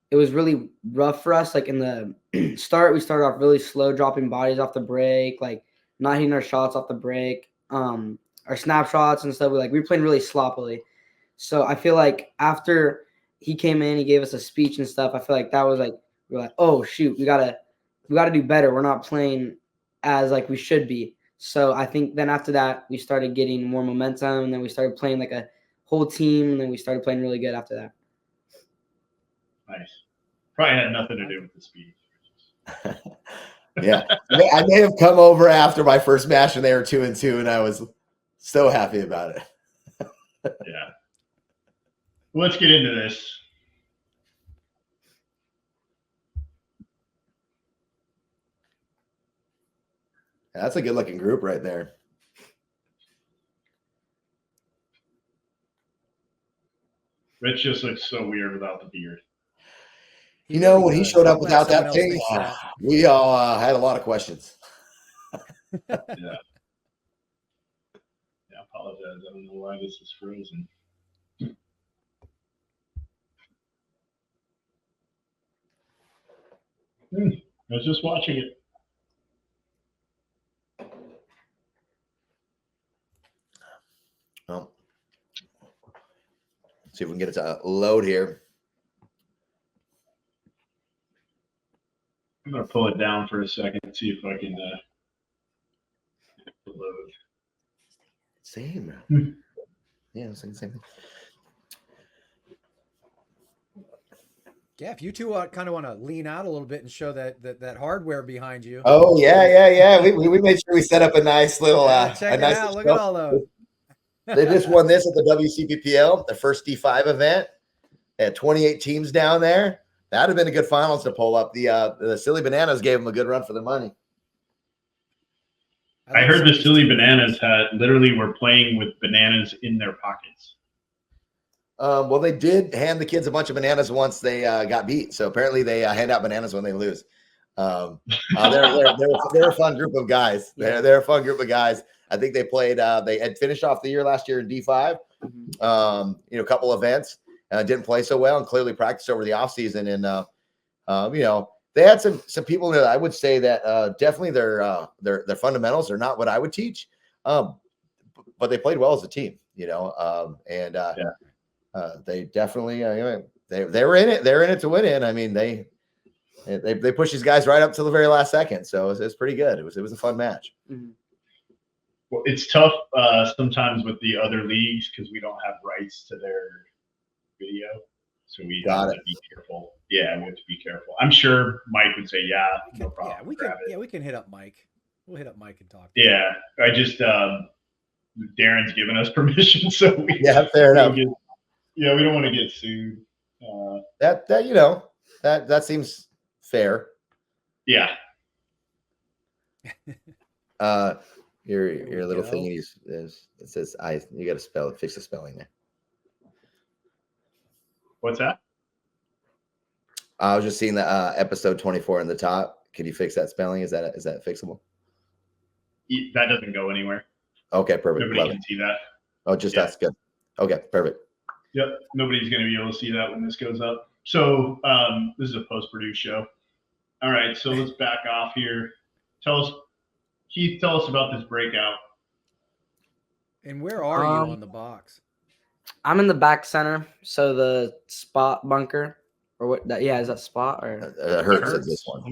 S7: it was really rough for us. In the start, we started off really slow, dropping bodies off the break, not hitting our shots off the break. Our snapshots and stuff, we were playing really sloppily. So I feel after he came in, he gave us a speech and stuff. I feel that was we were oh shoot, we gotta do better. We're not playing as we should be. So I think then after that we started getting more momentum, and then we started playing a whole team, and then we started playing really good after that.
S5: Nice. Probably had nothing to do with the speech.
S6: Yeah, I may have come over after my first match and they were 2-2, and I was so happy about it.
S5: Yeah. Well, let's get into this.
S6: That's a good looking group right there.
S5: Rich just looks so weird without the beard.
S6: When he showed up without that thing, we all had a lot of questions.
S5: Yeah. apologize. I don't know why this is frozen. I was just watching it.
S6: Well, let's see if we can get it to load here.
S5: I'm gonna pull it down for a second and see if I can load.
S6: Same. Yeah, same thing.
S4: Yeah, if you two kind of want to lean out a little bit and show that hardware behind you.
S6: Oh yeah. We made sure we set up a nice little
S4: check
S6: a nice
S4: it out. Look at all those.
S6: They just won this at the WCPPL, the first D5 event. They had 28 teams down there. That'd have been a good finals to pull up. The Silly Bananas gave them a good run for their money.
S5: I heard the Silly Bananas were playing with bananas in their pockets.
S6: Well, they did hand the kids a bunch of bananas once they got beat. So apparently they hand out bananas when they lose. They're a fun group of guys. They're a fun group of guys. I think they played. They had finished off the year last year in D5. A couple events. Didn't play so well and clearly practiced over the offseason. And they had some people that I would say that definitely their fundamentals are not what I would teach. But they played well as a team. They definitely they were in it. They're in it to win it. I mean, they pushed these guys right up to the very last second. So it was pretty good. It was a fun match.
S7: Mm-hmm.
S5: Well, it's tough sometimes with the other leagues because we don't have rights to their video, so we have to be careful. Yeah, we have to be careful. I'm sure Mike would say, "Yeah, no problem."
S4: Yeah, we can hit up Mike. We'll hit up Mike and talk.
S5: Yeah, I just Darren's given us permission, so
S6: fair enough.
S5: we don't want to get sued.
S6: That seems fair.
S5: Yeah.
S6: Your little thing it says you got to fix the spelling there.
S5: What's that?
S6: I was just seeing the episode 24 in the top. Can you fix that spelling? Is that fixable?
S5: That doesn't go anywhere.
S6: Okay, perfect.
S5: Nobody can see that.
S6: Oh, that's good. Okay, perfect.
S5: Yep, nobody's going to be able to see that when this goes up. So this is a post-produced show. All right, so let's back off here. Keith, tell us about this breakout.
S4: And where are you on the box?
S7: I'm in the back center, so the spot bunker, or what? Is that spot or
S6: Hurts at this one?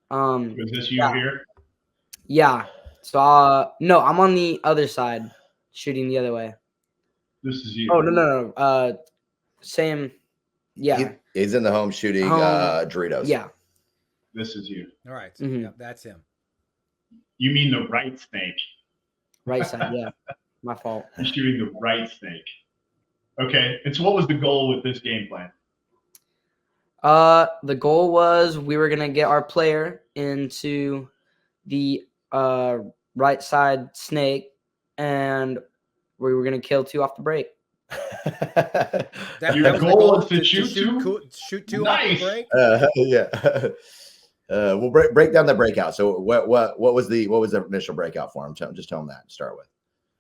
S5: Was this you here?
S7: Yeah. So no, I'm on the other side, shooting the other way.
S5: This is you.
S7: Oh no. Same. Yeah.
S6: He's in the home shooting Doritos.
S7: Yeah.
S5: This is you.
S4: All right.
S7: Mm-hmm.
S4: Yeah, that's him.
S5: You mean the right snake?
S7: Right side. Yeah. My fault.
S5: You're shooting the right snake. Okay. And so what was the goal with this game plan?
S7: The goal was we were gonna get our player into the right side snake, and we were gonna kill two off the break.
S5: Your goal was to shoot two
S4: off the break.
S6: Yeah. We'll break down the breakout. So what was the initial breakout for him? Just tell him that to start with.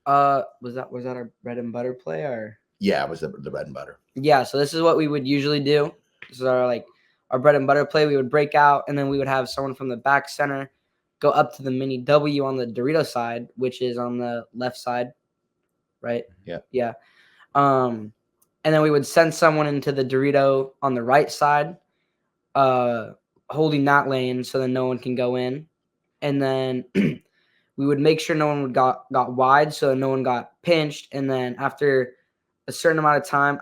S7: Was that our bread and butter play or?
S6: Yeah, it was the bread and butter.
S7: Yeah, so this is what we would usually do. This is our bread and butter play. We would break out, and then we would have someone from the back center go up to the mini W on the Dorito side, which is on the left side, right?
S6: Yeah.
S7: Yeah. And then we would send someone into the Dorito on the right side, holding that lane so then no one can go in. And then we would make sure no one got wide so that no one got pinched. And then after a certain amount of time,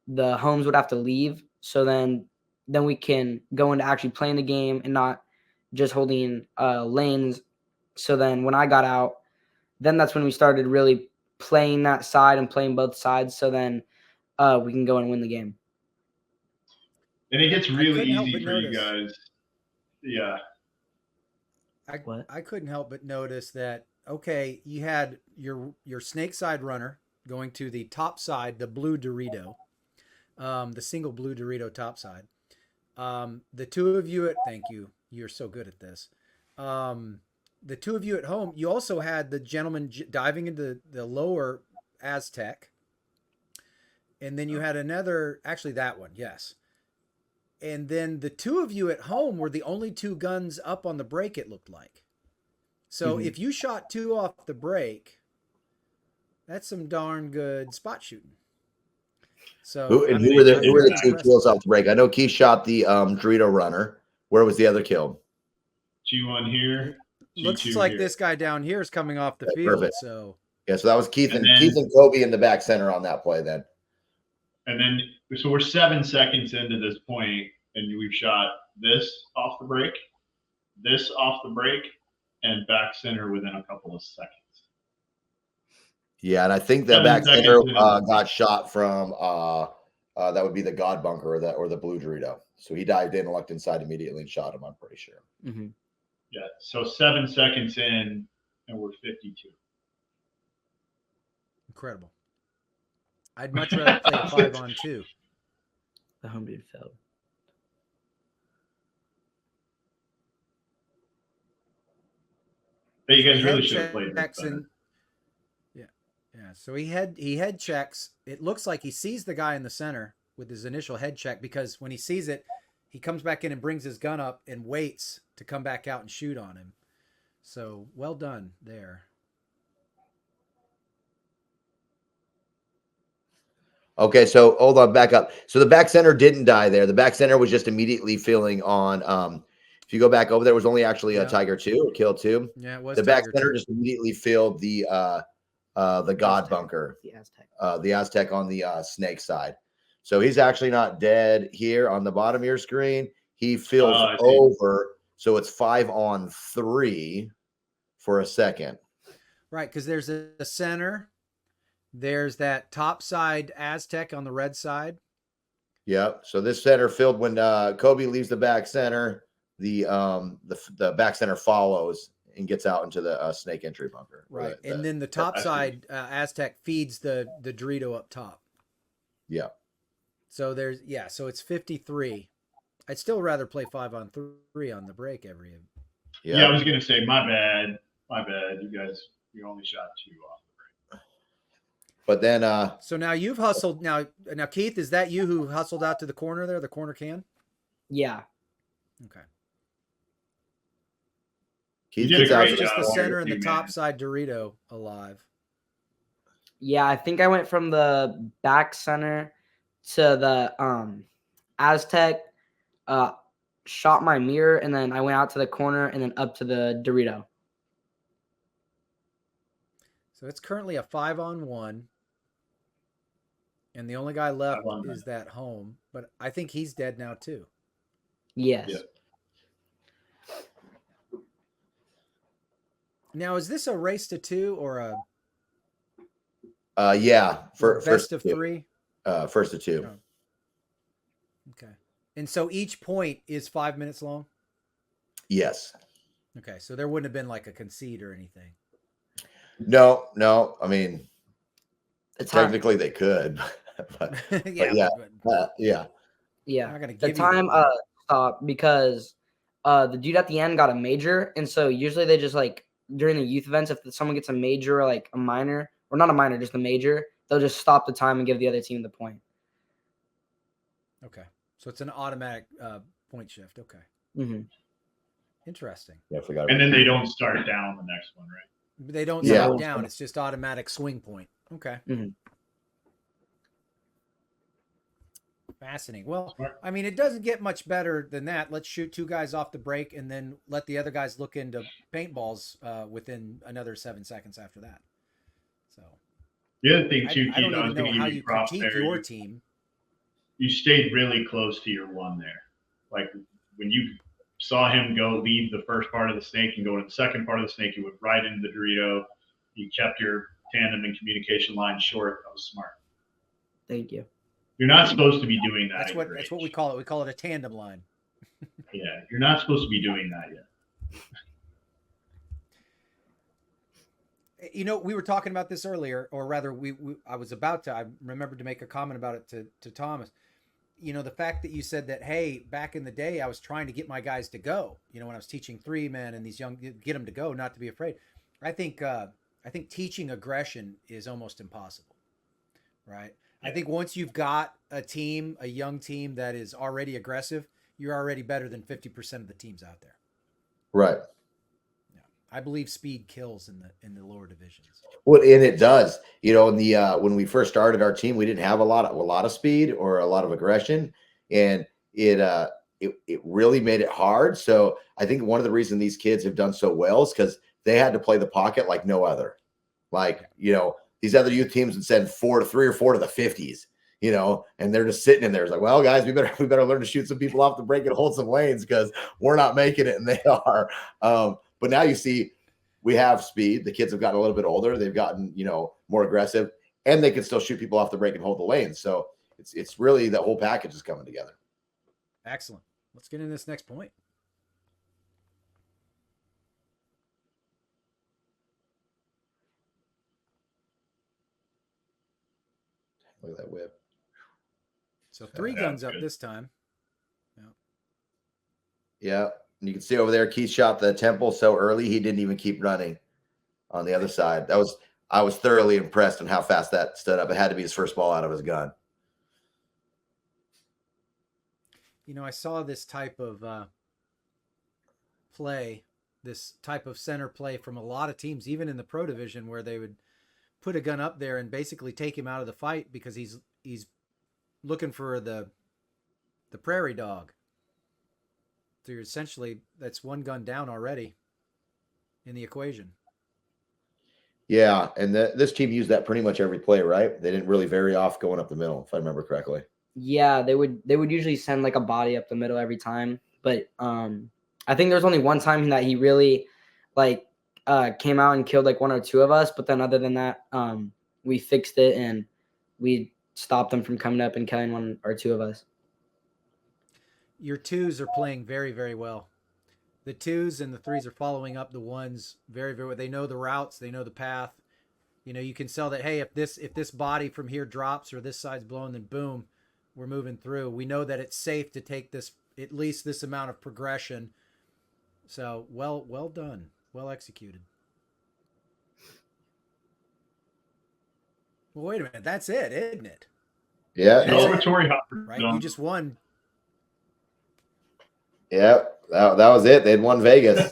S7: the homes would have to leave. So then we can go into actually playing the game and not just holding lanes. So then when I got out, then that's when we started really playing that side and playing both sides. So then we can go and win the game.
S5: And it gets really easy for you guys. Yeah.
S4: I couldn't help but notice that, okay, you had your snake side runner going to the top side, the blue Dorito, the single blue Dorito top side. The two of you thank you. You're so good at this. the two of you at home, you also had the gentleman diving into the lower Aztec. And then you had another, actually that one, yes. And then the two of you at home were the only two guns up on the break, it looked like. So if you shot two off the break, that's some darn good spot shooting. So
S6: Who were the two kills off the break? I know Keith shot the Dorito runner. Where was the other kill?
S5: G1 here.
S4: Looks
S5: G2
S4: like
S5: here.
S4: this guy down here is coming off the field.
S6: Perfect.
S4: So
S6: yeah, so that was Keith and Kobe in the back center on that play then.
S5: And then, so we're 7 seconds into this point, and we've shot this off the break, this off the break, and back center within a couple of seconds.
S6: Yeah, and I think the back center got shot from that would be the God bunker or the blue Dorito. So he dived in and looked inside immediately and shot him, I'm pretty sure.
S5: Yeah, so 7 seconds in, and we're 52.
S4: incredible. I'd much rather play a 5-on-2.
S7: The home dude fell.
S5: Hey, you guys really should have played this better.
S4: Yeah. So he head checks. It looks like he sees the guy in the center with his initial head check, because when he sees it, he comes back in and brings his gun up and waits to come back out and shoot on him. So well done there.
S6: Okay, so hold on, back up. So the back center didn't die there. The back center was just immediately filling on. If you go back over, there was only actually a Tiger 2 or Kill 2.
S4: Yeah, it was
S6: the back
S4: Tiger
S6: center
S4: 2.
S6: just immediately filled the God bunker, the Aztec on the snake side. So he's actually not dead here on the bottom of your screen. He fills over, so it's 5-on-3 for a second.
S4: Right, because there's a center. There's that top side Aztec on the red side.
S6: Yep. So this center filled when Kobe leaves the back center. The back center follows and gets out into the snake entry bunker.
S4: Right, and then the top side Aztec feeds the Dorito up top.
S6: Yeah.
S4: So so it's 53. I'd still rather play 5-on-3 on the break every.
S5: Yeah, I was gonna say my bad. You only shot 2 off the break.
S6: But then
S4: so now you've hustled. Now Keith, is that you who hustled out to the corner there, the corner can?
S7: Yeah.
S4: Okay.
S6: Keith
S5: did a great
S4: Just
S5: job.
S4: the center and the top side Dorito alive.
S7: Yeah, I think I went from the back center to the Aztec, shot my mirror, and then I went out to the corner and then up to the Dorito.
S4: So it's currently a 5-on-1. And the only guy left is that home. But I think he's dead now too.
S7: Yes.
S5: Yeah.
S4: Now, is this a race to 2 or a
S6: best
S4: of 3?
S6: First of 2.
S4: Oh. Okay. And so each point is 5 minutes long?
S6: Yes.
S4: Okay. So there wouldn't have been like a concede or anything.
S6: No. I mean, technically they could. but yeah.
S7: Yeah.
S4: I'm not gonna
S7: The
S4: give
S7: time stopped because the dude at the end got a major, and so usually they just like during the youth events, if someone gets a major or like a minor, or not a minor, just a major, they'll just stop the time and give the other team the point.
S4: Okay. So it's an automatic point shift. Okay.
S7: Mm-hmm.
S4: Interesting.
S6: Yeah, I forgot.
S5: And then they don't start down the next one, right?
S4: They don't slow down. It's just automatic swing point. Okay.
S7: Mm-hmm.
S4: Fascinating. Well, I mean, it doesn't get much better than that. Let's shoot 2 guys off the break and then let the other guys look into paintballs within another 7 seconds after that. So
S5: The other thing too,
S4: I don't
S5: Keith, I was
S4: even
S5: going
S4: know
S5: to
S4: how
S5: give you
S4: you
S5: props
S4: critique
S5: there.
S4: your team.
S5: You stayed really close to your one there. Like when you saw him leave the first part of the snake and go to the second part of the snake, you went right into the Dorito. You kept your tandem and communication line short. That was smart.
S7: Thank you.
S5: You're not supposed to be doing that.
S4: That's what we call it. We call it a tandem line.
S5: Yeah, you're not supposed to be doing that yet.
S4: You know, we were talking about this earlier, or rather, I remembered to make a comment about it to Thomas. the fact that you said that, hey, back in the day, I was trying to get my guys to go, when I was teaching 3-men and these young, get them to go, not to be afraid. I think teaching aggression is almost impossible, right? I think once you've got a young team that is already aggressive, you're already better than 50% of the teams out there.
S6: Right.
S4: Yeah. I believe speed kills in the lower divisions.
S6: Well, and it does. In the when we first started our team, we didn't have a lot of speed or a lot of aggression, and it really made it hard. So I think one of the reasons these kids have done so well is because they had to play the pocket like no other. Like, these other youth teams would send 4 to 3 or 4 to the 50s, and they're just sitting in there. It's like, well, guys, we better learn to shoot some people off the break and hold some lanes because we're not making it, and they are. But now you see, we have speed. The kids have gotten a little bit older. They've gotten, more aggressive, and they can still shoot people off the break and hold the lanes. So it's really the whole package is coming together.
S4: Excellent. Let's get into this next point.
S6: Look at that whip.
S4: So 3 guns up this time.
S6: Yeah. And you can see over there, Keith shot the temple so early, he didn't even keep running on the other side. I was thoroughly impressed on how fast that stood up. It had to be his first ball out of his gun.
S4: I saw this type of play, this type of center play from a lot of teams, even in the pro division, where they would put a gun up there and basically take him out of the fight because he's looking for the prairie dog. So you're essentially, that's 1 gun down already in the equation.
S6: Yeah, and this team used that pretty much every play, right? They didn't really vary off going up the middle, if I remember correctly.
S7: Yeah, they would usually send like a body up the middle every time. But I think there's only one time that he really came out and killed like 1 or 2 of us. But then other than that, we fixed it and we stopped them from coming up and killing 1 or 2 of us.
S4: Your 2s are playing very, very well. The 2s and the 3s are following up the 1s very, very well. They know the routes. They know the path. You can sell that, hey, if this body from here drops or this side's blown, then boom, we're moving through. We know that it's safe to take this, at least this amount of progression. So well done. Well executed. Well, wait a minute. That's it, isn't it?
S6: Yeah.
S5: Celebratory hopper.
S4: Right? You just won.
S6: Yeah, that was it. They'd won Vegas.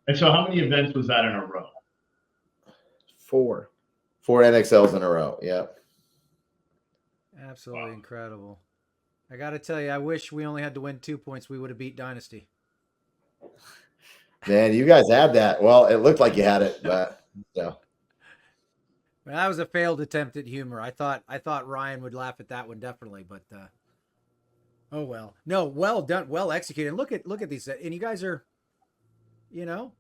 S5: And so how many events was that in a row?
S7: 4.
S6: 4 NXLs in a row. Yeah.
S4: Absolutely incredible. I got to tell you, I wish we only had to win 2 points. We would have beat Dynasty.
S6: Man, you guys had that. Well, it looked like you had it, but no.
S4: Well, that was a failed attempt at humor. I thought Ryan would laugh at that one definitely, but oh well. No, well done, well executed. And look at these, and you guys are, do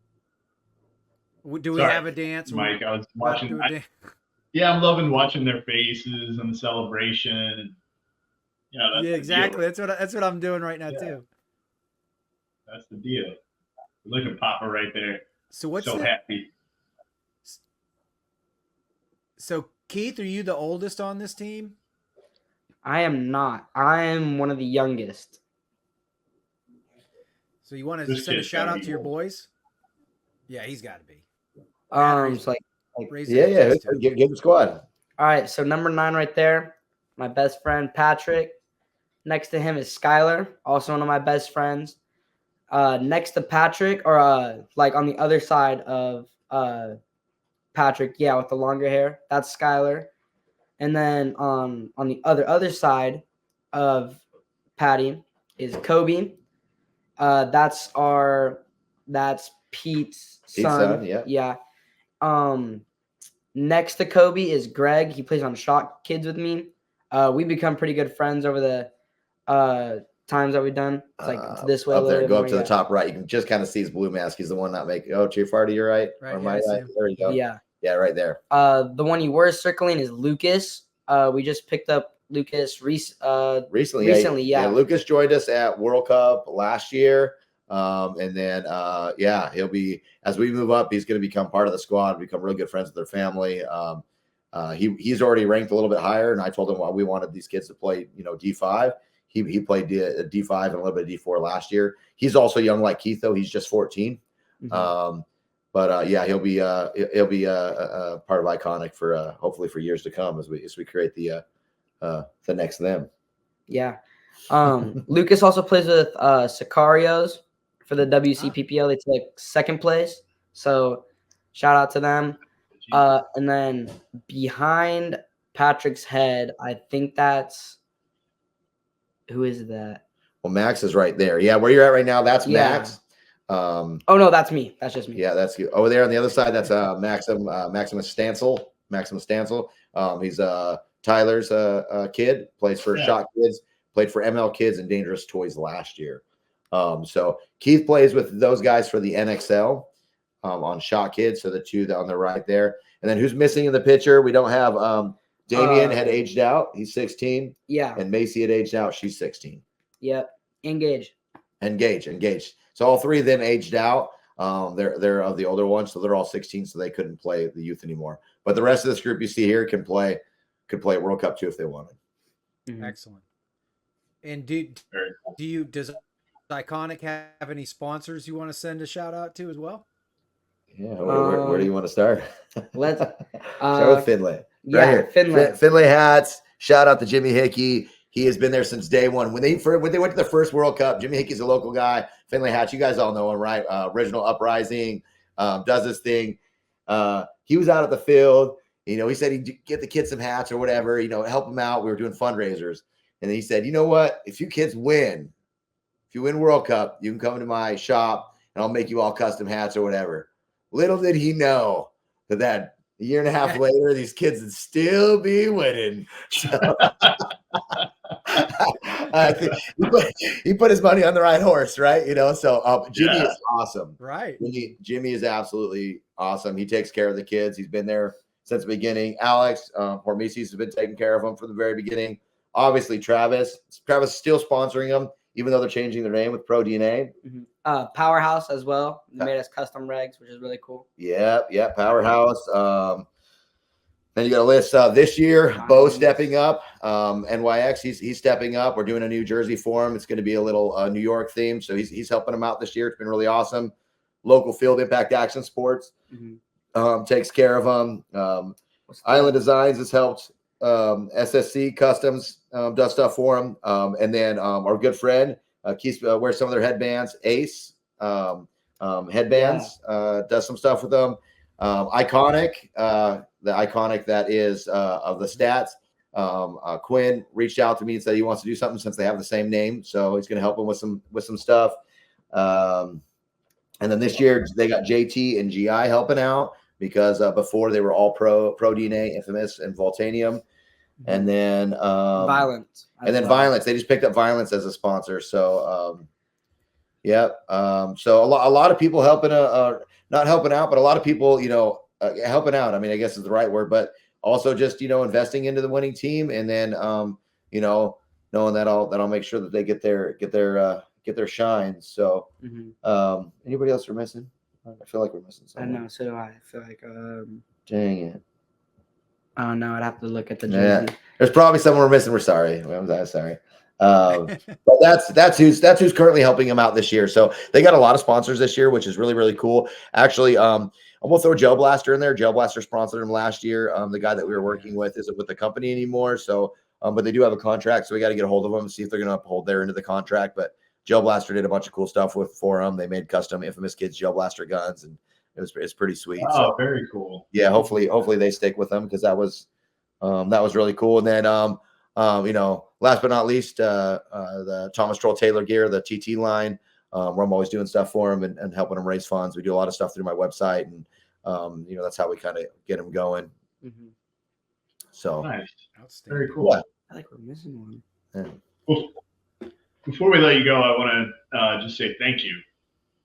S4: we have a dance,
S5: Mike? I was watching. I'm loving watching their faces and the celebration. And,
S4: yeah, exactly. That's what I'm doing right now too.
S5: That's the deal. Look at Papa right there.
S4: So what's
S5: happy?
S4: So Keith, are you the oldest on this team?
S7: I am not. I am one of the youngest.
S4: So you want to send a shout out to your boys? Yeah, he's got to be.
S6: Give the squad.
S7: All right, so number 9 right there, my best friend Patrick. Next to him is Skylar, also one of my best friends. Next to Patrick, or on the other side of Patrick, with the longer hair, that's Skylar. And then on the other side of Patty is Kobe. That's Pete's son. Yeah. Next to Kobe is Greg. He plays on Shot Kids with me. We become pretty good friends over the times that we've done. It's this way.
S6: Up there, go up to the top right. You can just kind of see his blue mask. He's the one not making. Oh, too far to your right. Or my right. There you go. Yeah, right there.
S7: The one you were circling is Lucas. We just picked up Lucas recently. Yeah.
S6: Lucas joined us at World Cup last year. And then he'll be, as we move up, he's going to become part of the squad, become really good friends with their family. He's already ranked a little bit higher, and I told him we wanted these kids to play, D5. He played D5 and a little bit of D4 last year. He's also young like Keith, though. He's just 14.
S7: Mhm.
S6: Yeah, he'll be part of Iconikk for hopefully for years to come as we create the next them.
S7: Yeah. Lucas also plays with Sicarios for the WCPPL. It's like second place. So shout out to them. And then behind Patrick's head, I think who is that?
S6: Well, Max is right there. Yeah, where you're at right now, that's Max.
S7: Oh no, that's me. That's just me.
S6: Yeah, that's you. Over there on the other side, that's Maximus Stancil. Maximus Stancil. He's Tyler's kid, plays for Shot Kids, played for ML Kids and Dangerous Toys last year. So Keith plays with those guys for the NXL on Shot Kids. So the two on the right there. And then who's missing in the picture? We don't have Damien had aged out. He's 16.
S7: Yeah.
S6: And Macy had aged out. She's 16.
S7: Yep. Engaged.
S6: So all three of them aged out. They're of the older ones, so they're all 16, so they couldn't play the youth anymore. But the rest of this group you see here could play World Cup too if they wanted.
S4: Mm-hmm. Excellent. And does Iconikk have any sponsors you want to send a shout out to as well?
S6: Yeah, where do you want to start?
S7: Let's
S6: start with Finlay.
S7: Yeah,
S6: right here.
S7: Finlay.
S6: Finlay hats. Shout out to Jimmy Hickey. He has been there since day one. When they went to the first World Cup, Jimmy Hickey's a local guy. Finlay hats, you guys all know him, right? Original Uprising, does this thing. He was out at the field. He said he'd get the kids some hats or whatever, help them out. We were doing fundraisers. And then he said, you know what? If you kids win, if you win World Cup, you can come to my shop and I'll make you all custom hats or whatever. Little did he know that a year and a half later, these kids would still be winning. So, I think he put his money on the right horse, right? So Jimmy is awesome.
S4: Right.
S6: Jimmy is absolutely awesome. He takes care of the kids. He's been there since the beginning. Alex Hormesis has been taking care of them from the very beginning. Obviously, Travis is still sponsoring them, even though they're changing their name with Pro DNA.
S7: Mm-hmm. Powerhouse as well. They made us custom regs, which is really cool.
S6: Yeah, Powerhouse. Then you got a list this year. Bo stepping up. NYX, he's stepping up. We're doing a new jersey for him. It's going to be a little New York theme, so he's helping him out this year. It's been really awesome. Local Field Impact Action Sports takes care of them. Island Designs has helped. SSC Customs does stuff for him. And then our good friend Keith wears some of their headbands. Ace headbands does some stuff with them. Iconikk, the Iconikk that is of the stats. Quinn reached out to me and said he wants to do something since they have the same name, so he's going to help him with some stuff. And then this year they got JT and GI helping out because before they were all Pro DNA, Infamous, and Voltanium. And then
S7: Violence.
S6: Violence. They just picked up Violence as a sponsor. So so a lot of people helping not helping out, but a lot of people, helping out. I mean, I guess is the right word, but also just, investing into the winning team. And then, knowing that I'll make sure that they get their shine. So, anybody else we're missing? I feel like we're missing something.
S7: I know. So do I. I feel like,
S6: dang it.
S7: Oh no, I'd have to look at the jersey.
S6: Yeah. There's probably someone we're missing. We're sorry. I'm sorry. But that's who's currently helping him out this year. So they got a lot of sponsors this year, which is really, really cool. Actually, I'm gonna throw Gel Blaster in there. Gel Blaster sponsored him last year. The guy that we were working with isn't with the company anymore. So, but they do have a contract, so we got to get a hold of them and see if they're gonna uphold their end of the contract. But Gel Blaster did a bunch of cool stuff for them. They made custom Infamous Kids Gel Blaster guns, and it's pretty sweet.
S5: Oh,
S6: so,
S5: very cool.
S6: Yeah, hopefully they stick with them because that was really cool. And then last but not least, the Thomas Troll Taylor gear, the TT line, where I'm always doing stuff for them and helping them raise funds. We do a lot of stuff through my website, and that's how we kind of get them going. So
S5: nice,
S4: outstanding.
S5: Very cool.
S7: I think we're missing one.
S6: Yeah.
S5: Well, before we let you go, I want to just say thank you.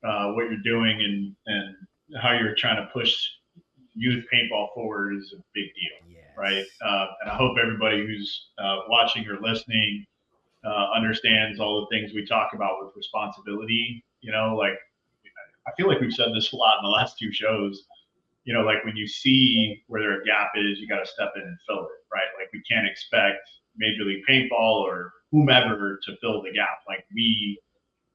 S5: What you're doing and how you're trying to push youth paintball forward is a big deal, right? And I hope everybody who's watching or listening understands all the things we talk about with responsibility. Like I feel like we've said this a lot in the last two shows. you know, like when you see where there a gap is, you got to step in and fill it, right? Like we can't expect Major League Paintball or whomever to fill the gap. Like we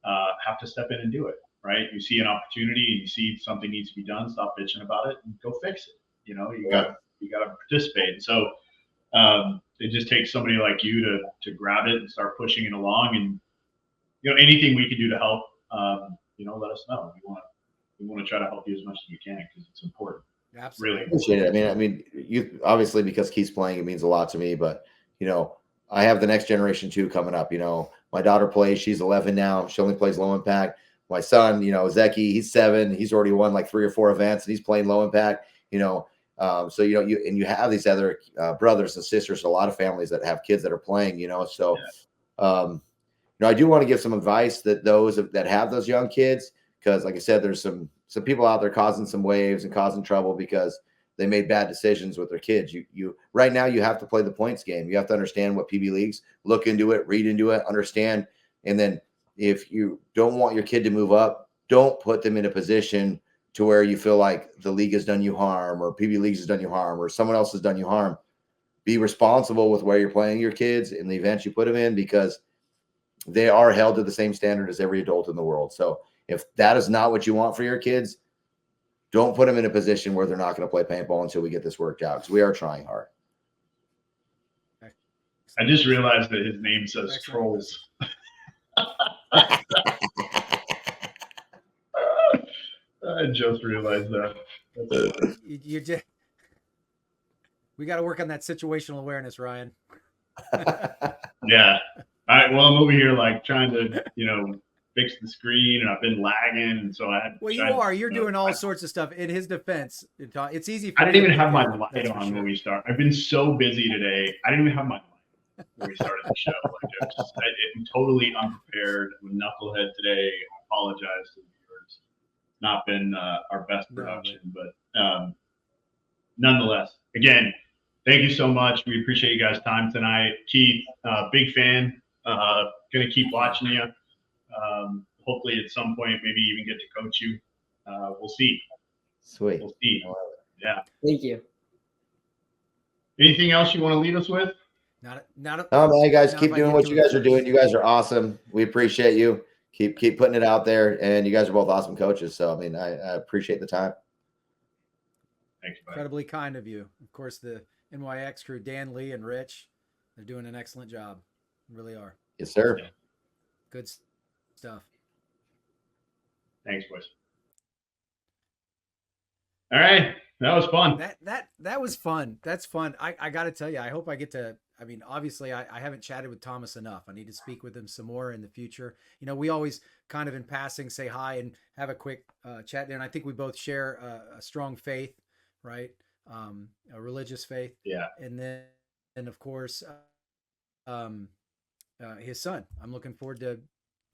S5: have to step in and do it, right? You see an opportunity and you see something needs to be done, stop bitching about it and go fix it. You know, you got to participate. And so it just takes somebody like you to grab it and start pushing it along. And you know, anything we can do to help, you know, let us know. We want to try to help you as much as we can because it's important.
S4: Absolutely.
S5: Really
S6: Appreciate it. I mean, you obviously, because Keith's playing, it means a lot to me. But you know, I have the next generation too coming up. You know, my daughter plays; she's 11 now. She only plays low impact. My son, you know, Zeki, he's 7. He's already won like 3 or 4 events, and he's playing low impact. You know, so you know, you have these other brothers and sisters. A lot of families that have kids that are playing. You know, so you know, I do want to give some advice that those that have those young kids, because like I said, there's some people out there causing some waves and causing trouble because they made bad decisions with their kids. You right now you have to play the points game. You have to understand what PB leagues, look into it, read into it, understand. And then if you don't want your kid to move up, don't put them in a position to where you feel like the league has done you harm or PB leagues has done you harm or someone else has done you harm. Be responsible with where you're playing your kids and the events you put them in, because they are held to the same standard as every adult in the world. So if that is not what you want for your kids, don't put them in a position where they're not going to play paintball until we get this worked out, because we are trying hard.
S5: I just realized that his name says Trolls. I just realized that.
S4: You just, we got to work on that situational awareness, Ryan.
S5: Yeah. All right. Well, I'm over here like trying to, you know, fix the screen, and I've been lagging, and so I had.
S4: Well, you're doing all sorts of stuff. In his defense, it's easy.
S5: I didn't even have my light on when we start. I've been so busy today. I didn't even have my light when we started the show. Like I'm totally unprepared. I'm a knucklehead today. I apologize to the viewers. Not been our best production, but nonetheless, again, thank you so much. We appreciate you guys' time tonight. Keith, big fan. Gonna keep watching you. Hopefully at some point, maybe even get to coach you. We'll see.
S6: Sweet.
S5: We'll see. Yeah.
S7: Thank you.
S5: Anything else you want to lead us with?
S6: No, man, guys, keep doing what you guys are doing. You guys are awesome. We appreciate you. Keep putting it out there, and you guys are both awesome coaches. So, I mean, I appreciate the time.
S5: Thank you, buddy.
S4: Incredibly kind of you. Of course, the NYX crew, Dan, Lee, and Rich, they're doing an excellent job. They really are.
S6: Yes, sir.
S5: Yeah.
S4: Good stuff.
S5: Thanks, boys. All right. That was fun.
S4: That was fun. That's fun. I got to tell you, I hope I get to, I mean, obviously I haven't chatted with Thomas enough. I need to speak with him some more in the future. You know, we always kind of in passing say hi and have a quick chat there. And I think we both share a strong faith, right? A religious faith.
S5: Yeah.
S4: And then, and of course, his son. I'm looking forward to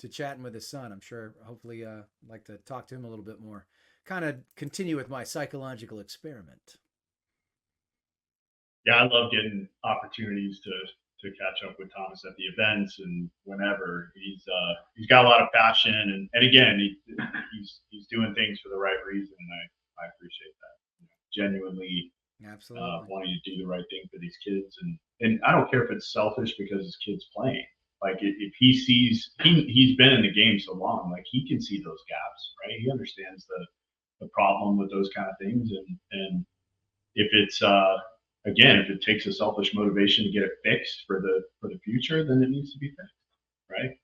S4: chatting with his son. I'm sure, hopefully, I'd like to talk to him a little bit more. Kind of continue with my psychological experiment.
S5: Yeah, I love getting opportunities to catch up with Thomas at the events and whenever. He's got a lot of passion, and again, he's doing things for the right reason, and I appreciate that. You know, genuinely,
S4: absolutely
S5: wanting to do the right thing for these kids, and I don't care if it's selfish because his kid's playing. Like if he sees, he's been in the game so long, like he can see those gaps, right? He understands the problem with those kind of things, and if it's again, if it takes a selfish motivation to get it fixed for the future, then it needs to be fixed, right?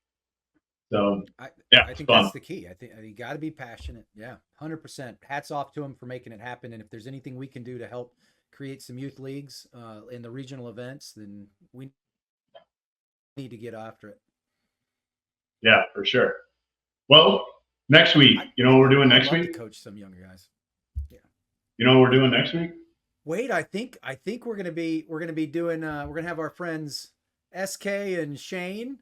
S5: So yeah,
S4: I think
S5: fun.
S4: that's the key. I think you got to be passionate. Yeah, 100%. Hats off to him for making it happen. And if there's anything we can do to help create some youth leagues in the regional events, then we need to get after it.
S5: Yeah, for sure. Well, next week, you know what we're doing next week?
S4: To coach some younger guys. Yeah.
S5: You know what we're doing next week?
S4: Wait, I think we're gonna be doing we're gonna have our friends SK and Shane.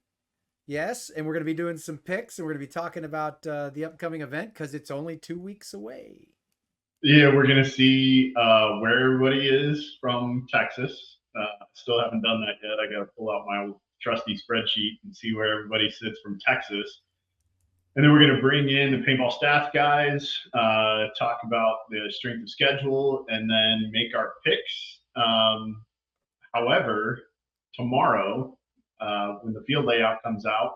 S4: Yes, and we're gonna be doing some picks, and we're gonna be talking about the upcoming event because it's only 2 weeks away. Yeah,
S5: we're gonna see where everybody is from Texas. Still haven't done that yet. I got to pull out my trusty spreadsheet and see where everybody sits from Texas. And then we're going to bring in the paintball staff guys, talk about the strength of schedule, and then make our picks. However, tomorrow, when the field layout comes out,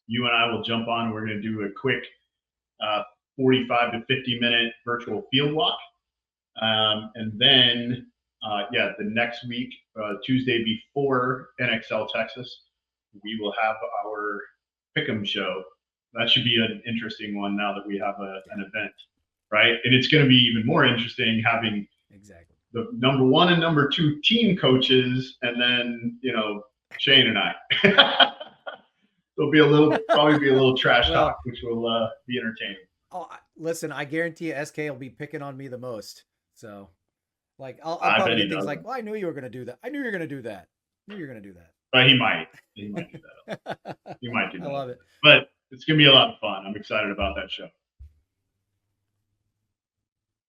S5: you and I will jump on. We're going to do a quick 45 to 50-minute virtual field walk. And then, the next week, Tuesday before NXL Texas, we will have our Pick'em show. That should be an interesting one now that we have an event, right? And it's going to be even more interesting having the number 1 and number 2 team coaches, and then, Shane and I. There'll probably be a little trash talk, which will be entertaining.
S4: Oh, listen, I guarantee you SK will be picking on me the most. So, I'll probably do things like, well, I knew you were going to do that. I knew you were going to do that. I knew you were going to do that.
S5: But he might do that. He might do that.
S4: I love it.
S5: But it's going to be a lot of fun. I'm excited about that show.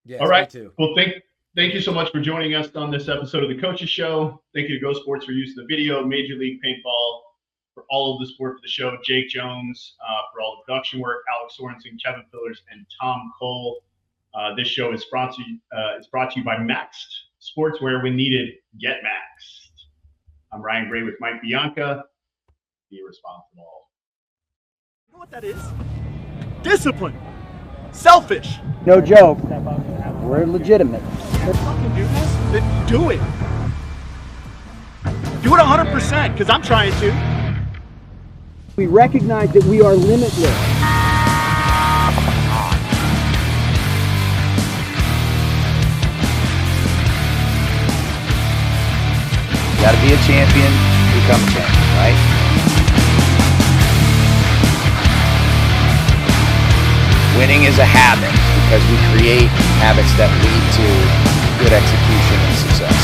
S4: Yeah.
S5: All right.
S4: Me too.
S5: Well, thank you so much for joining us on this episode of the Coaches Show. Thank you to Go Sports for using the video, Major League Paintball for all of the support for the show, Jake Jones for all the production work, Alex Sorensen, Kevin Fillers, and Tom Cole. This show is brought to you by Maxed Sportswear. When needed, get Maxed. I'm Ryan Gray with Mike Bianca. Be responsible.
S1: You know what that is? Discipline. Selfish.
S2: No joke. We're legitimate.
S1: You fucking do this? Then do it. Do it 100%, because I'm trying to.
S2: We recognize that we are limitless.
S3: You got to be a champion, become a champion, right? Winning is a habit because we create habits that lead to good execution and success.